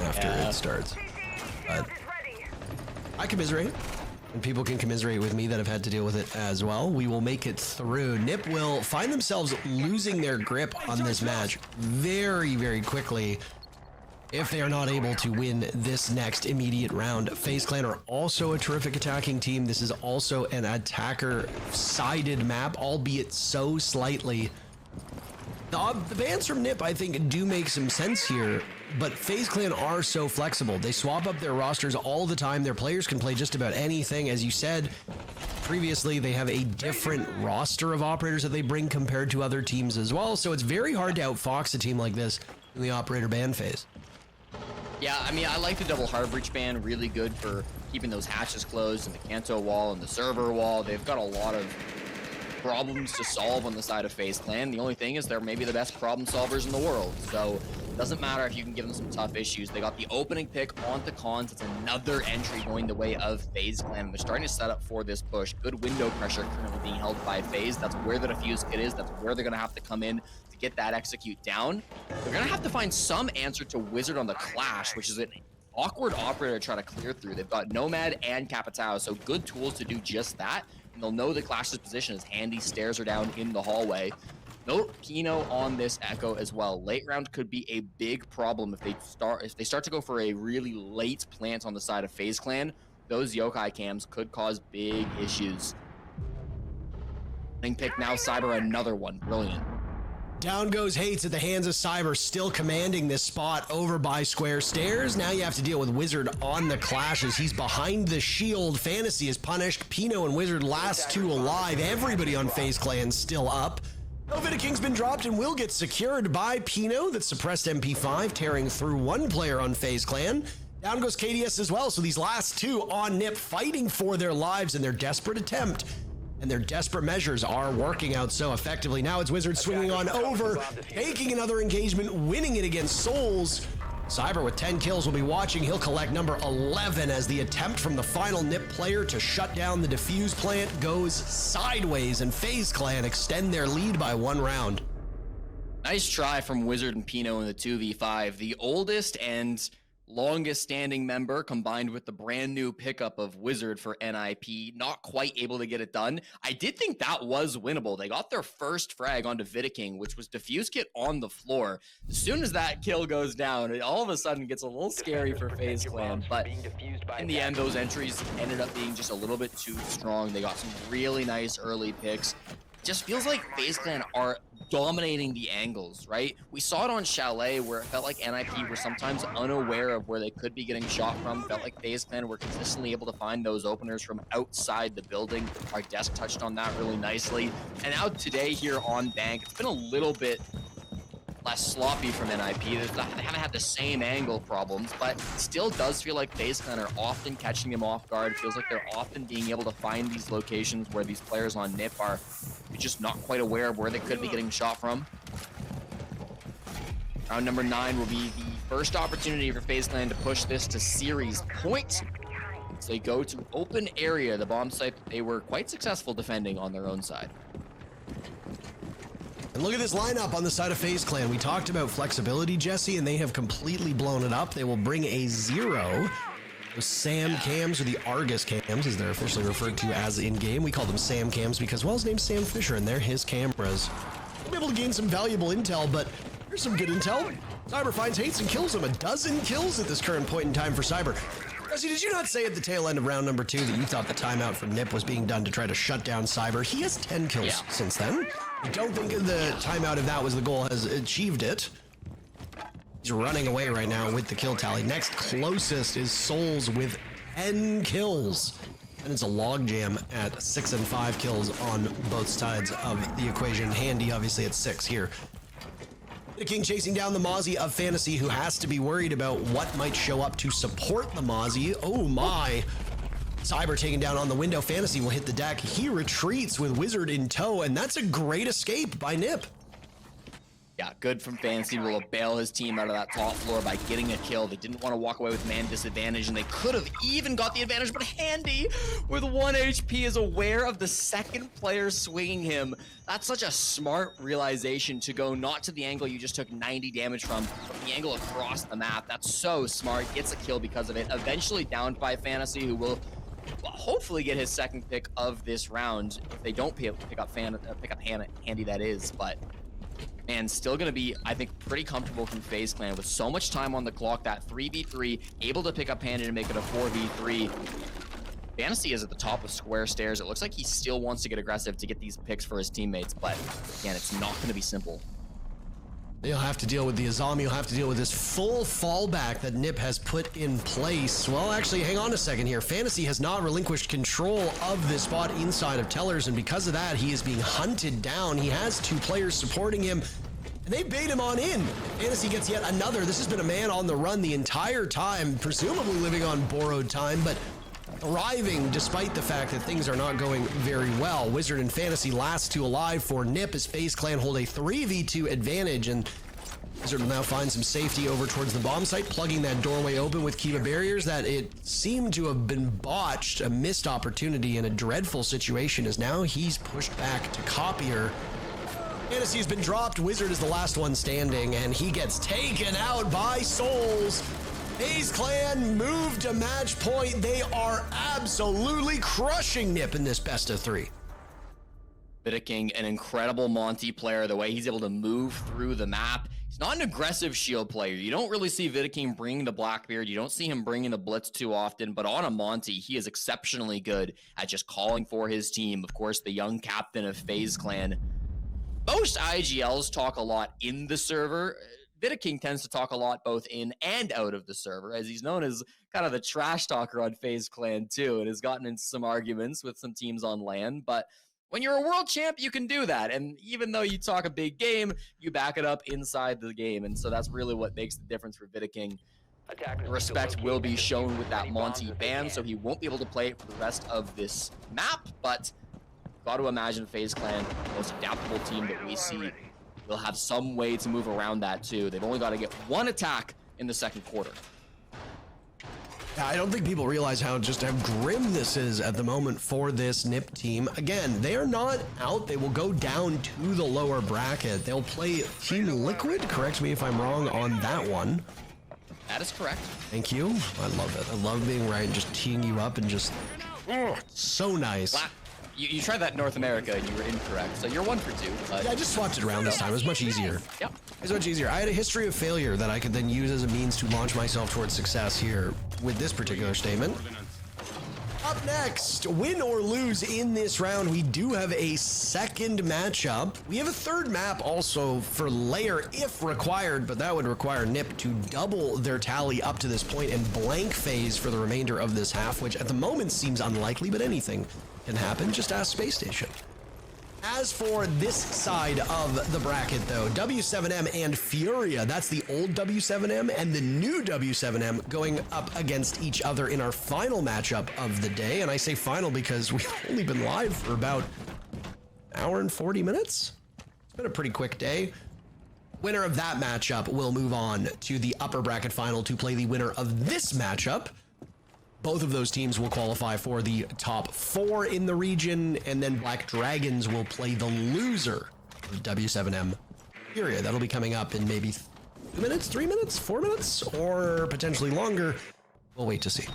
after it starts. But I commiserate, and people can commiserate with me that have had to deal with it as well. We will make it through. Nip will find themselves losing their grip on this match very, very quickly if they are not able to win this next immediate round. FaZe Clan are also a terrific attacking team. This is also an attacker-sided map, albeit so slightly. The bans from Nip, I think, do make some sense here, but FaZe Clan are so flexible. They swap up their rosters all the time. Their players can play just about anything. As you said, previously, they have a different roster of operators that they bring compared to other teams as well. So it's very hard to outfox a team like this in the operator ban phase. Yeah, I mean, I like the double hard breach ban, really good for keeping those hatches closed and the Kanto wall and the server wall. They've got a lot of problems to solve on the side of FaZe Clan. The only thing is they're maybe the best problem solvers in the world. So it doesn't matter if you can give them some tough issues. They got the opening pick onto cons. It's another entry going the way of FaZe Clan. They're starting to set up for this push. Good window pressure currently being held by FaZe. That's where the defuse kit is. That's where they're going to have to come in to get that execute down. They're going to have to find some answer to Wizard on the Clash, which is an awkward operator to try to clear through. They've got Nomad and Capitao, so good tools to do just that. And they'll know the Clash's position as handy stairs are down in the hallway. No Pino on this Echo as well. Late round could be a big problem if they start to go for a really late plant on the side of FaZe Clan. Those yokai cams could cause big issues. Pick now Cyber, another one. Brilliant. Down goes Hates at the hands of Cyber, still commanding this spot over by Square Stairs. Now you have to deal with Wizard on the Clash as he's behind the shield. Fantasy is punished. Pino and Wizard last two alive. Everybody on FaZe Clan still up. Elvita King's been dropped and will get secured by Pino that suppressed MP5, tearing through one player on FaZe Clan. Down goes KDS as well, so these last two on Nip fighting for their lives in their desperate attempt. And their desperate measures are working out so effectively. Now it's Wizard swinging on over, taking another engagement, winning it against Souls. Cyber with 10 kills will be watching. He'll collect number 11 as the attempt from the final Nip player to shut down the defuse plant goes sideways, and FaZe Clan extend their lead by 1 round. Nice try from Wizard and Pino in the 2v5. The oldest and longest standing member combined with the brand new pickup of Wizard for NIP, not quite able to get it done. I did think that was winnable. They got their first frag onto Vidiking, which was defuse kit on the floor. As soon as that kill goes down, it all of a sudden gets a little scary for FaZe Clan, but in the end, those entries ended up being just a little bit too strong. They got some really nice early picks. Just feels like FaZe Clan are dominating the angles, right? We saw it on Chalet where it felt like NIP were sometimes unaware of where they could be getting shot from. Felt like FaZe Clan were consistently able to find those openers from outside the building. Our desk touched on that really nicely. And now today here on Bank, it's been a little bit less sloppy from NIP. They haven't had the same angle problems, but still does feel like FaZe Clan are often catching them off guard. It feels like they're often being able to find these locations where these players on NIP are just not quite aware of where they could be getting shot from. Round number 9 will be the first opportunity for FaZe Clan to push this to series points. So they go to open area, the bomb site that they were quite successful defending on their own side. And look at this lineup on the side of FaZe Clan. We talked about flexibility, Jesse, and they have completely blown it up. They will bring a 0. The Sam cams, or the Argus cams, as they're officially referred to as in-game. We call them Sam cams because, well, his name's Sam Fisher, and they're his cameras. We'll be able to gain some valuable intel, but here's some good intel. Cyber finds Hates and kills him. 12 kills at this current point in time for Cyber. Jesse, did you not say at the tail end of round number 2 that you thought the timeout from Nip was being done to try to shut down Cyber? He has 10 kills since then. I don't think the timeout, if that was the goal, has achieved it. He's running away right now with the kill tally. Next closest is Souls with 10 kills. And it's a logjam at 6 and 5 kills on both sides of the equation. Handy, obviously, at 6 here. The King chasing down the Mozzie of Fantasy, who has to be worried about what might show up to support the Mozzie. Oh my. Cyber taken down on the window. Fantasy will hit the deck. He retreats with Wizard in tow, and that's a great escape by Nip. Yeah, good from Fantasy. Will bail his team out of that top floor by getting a kill. They didn't want to walk away with man disadvantage, and they could have even got the advantage, but Handy, with 1 HP, is aware of the second player swinging him. That's such a smart realization to go not to the angle you just took 90 damage from, but the angle across the map. That's so smart. Gets a kill because of it. Eventually downed by Fantasy, who will hopefully get his second pick of this round if they don't pick up Handy, that is, but man, still gonna be, I think, pretty comfortable from FaZe Clan with so much time on the clock. That 3v3, able to pick up Handy to make it a 4v3. Fantasy is at the top of Square Stairs. It looks like he still wants to get aggressive to get these picks for his teammates, but again, it's not gonna be simple. You'll have to deal with the Azami. You'll have to deal with this full fallback that Nip has put in place. Well, actually, hang on a second here. Fantasy has not relinquished control of this spot inside of Tellers, and because of that, he is being hunted down. He has 2 players supporting him, and they bait him on in. Fantasy gets yet another. This has been a man on the run the entire time, presumably living on borrowed time, but thriving despite the fact that things are not going very well. Wizard and Fantasy last 2 alive for Nip as FaZe Clan hold a 3v2 advantage, and Wizard will now find some safety over towards the bomb site, plugging that doorway open with Kiva barriers that it seemed to have been botched, a missed opportunity in a dreadful situation, as now he's pushed back to Copier. Fantasy has been dropped. Wizard is the last one standing, and he gets taken out by Souls. FaZe Clan move to match point. They are absolutely crushing Nip in this best of 3. King, an incredible Monty player, the way he's able to move through the map. He's not an aggressive shield player. You don't really see King bringing the Blackbeard. You don't see him bringing the Blitz too often, but on a Monty, he is exceptionally good at just calling for his team. Of course, the young captain of FaZe Clan. Most IGLs talk a lot in the server. King tends to talk a lot both in and out of the server, as he's known as kind of the trash talker on FaZe Clan too, and has gotten into some arguments with some teams on LAN. But when you're a world champ, you can do that, and even though you talk a big game, you back it up inside the game, and so that's really what makes the difference for King. Respect will be shown with that Monty ban, so he won't be able to play it for the rest of this map, but got to imagine FaZe Clan, the most adaptable team that we see, will have some way to move around that too. They've only got to get 1 attack in the second quarter. Yeah, I don't think people realize how grim this is at the moment for this Nip team. Again, they are not out. They will go down to the lower bracket. They'll play Team Liquid. Correct me if I'm wrong on that one. That is correct. Thank you. I love it. I love being right and just teeing you up and just, so nice. You tried that in North America and you were incorrect, so you're 1 for 2. Yeah, I just swapped it around this time. It was much easier. Yep. It was much easier. I had a history of failure that I could then use as a means to launch myself towards success here with this particular statement. Up next, win or lose in this round, we do have a second matchup. We have a third map also for Lair if required, but that would require Nip to double their tally up to this point and blank FaZe for the remainder of this half, which at the moment seems unlikely, but anything can happen. Just ask Space Station. As for this side of the bracket, though, W7M and Furia, that's the old W7M and the new W7M going up against each other in our final matchup of the day. And I say final because we've only been live for about an hour and 40 minutes. It's been a pretty quick day. Winner of that matchup will move on to the upper bracket final to play the winner of this matchup. Both of those teams will qualify for the top 4 in the region, and then Black Dragons will play the loser of W7M Furia. That'll be coming up in maybe 2 minutes, 3 minutes, 4 minutes, or potentially longer. We'll wait to see.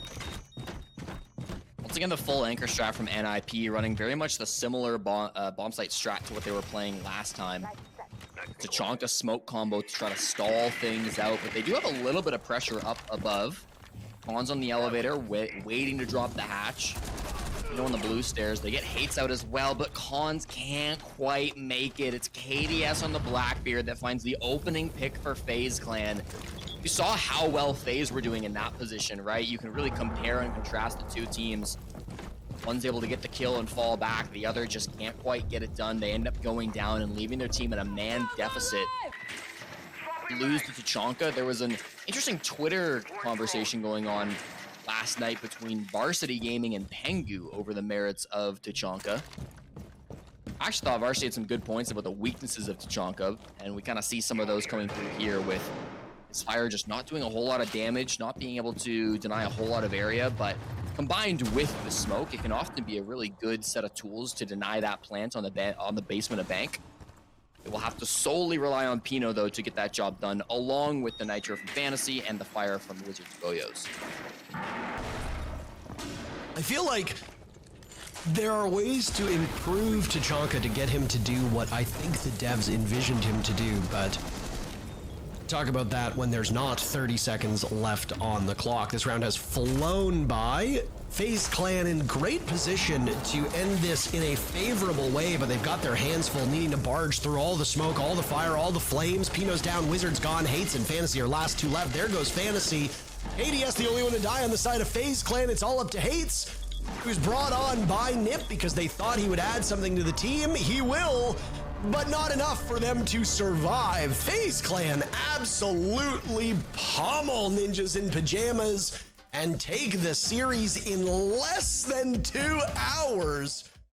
Once again, the full anchor strat from NIP, running very much the similar bomb site strat to what they were playing last time. Tachanka smoke combo to try to stall things out, but they do have a little bit of pressure up above. Khan's on the elevator, waiting to drop the hatch. On the blue stairs, they get hates out as well, but Khans can't quite make it. It's KDS on the Blackbeard that finds the opening pick for FaZe Clan. You saw how well FaZe were doing in that position, right? You can really compare and contrast the two teams. One's able to get the kill and fall back. The other just can't quite get it done. They end up going down and leaving their team at a man deficit. Lose to Tachanka. There was an interesting Twitter conversation going on last night between Varsity Gaming and Pengu over the merits of Tachanka. I actually thought Varsity had some good points about the weaknesses of Tachanka, and we kind of see some of those coming through here with his fire just not doing a whole lot of damage, not being able to deny a whole lot of area, but combined with the smoke, it can often be a really good set of tools to deny that plant on the basement of Bank. It will have to solely rely on Pino, though, to get that job done, along with the Nitro from Fantasy and the fire from Wizards Goyos. I feel like there are ways to improve Tachanka to get him to do what I think the devs envisioned him to do, but talk about that when there's not 30 seconds left on the clock. This round has flown by. FaZe Clan in great position to end this in a favorable way, but they've got their hands full, needing to barge through all the smoke, all the fire, all the flames. Pino's down, Wizard's gone, Hates and Fantasy are last two left. There goes Fantasy. ADS the only one to die on the side of FaZe Clan. It's all up to Hates, who's brought on by Nip because they thought he would add something to the team. He will, but not enough for them to survive. FaZe Clan absolutely pummel Ninjas in Pyjamas and take the series in less than 2 hours.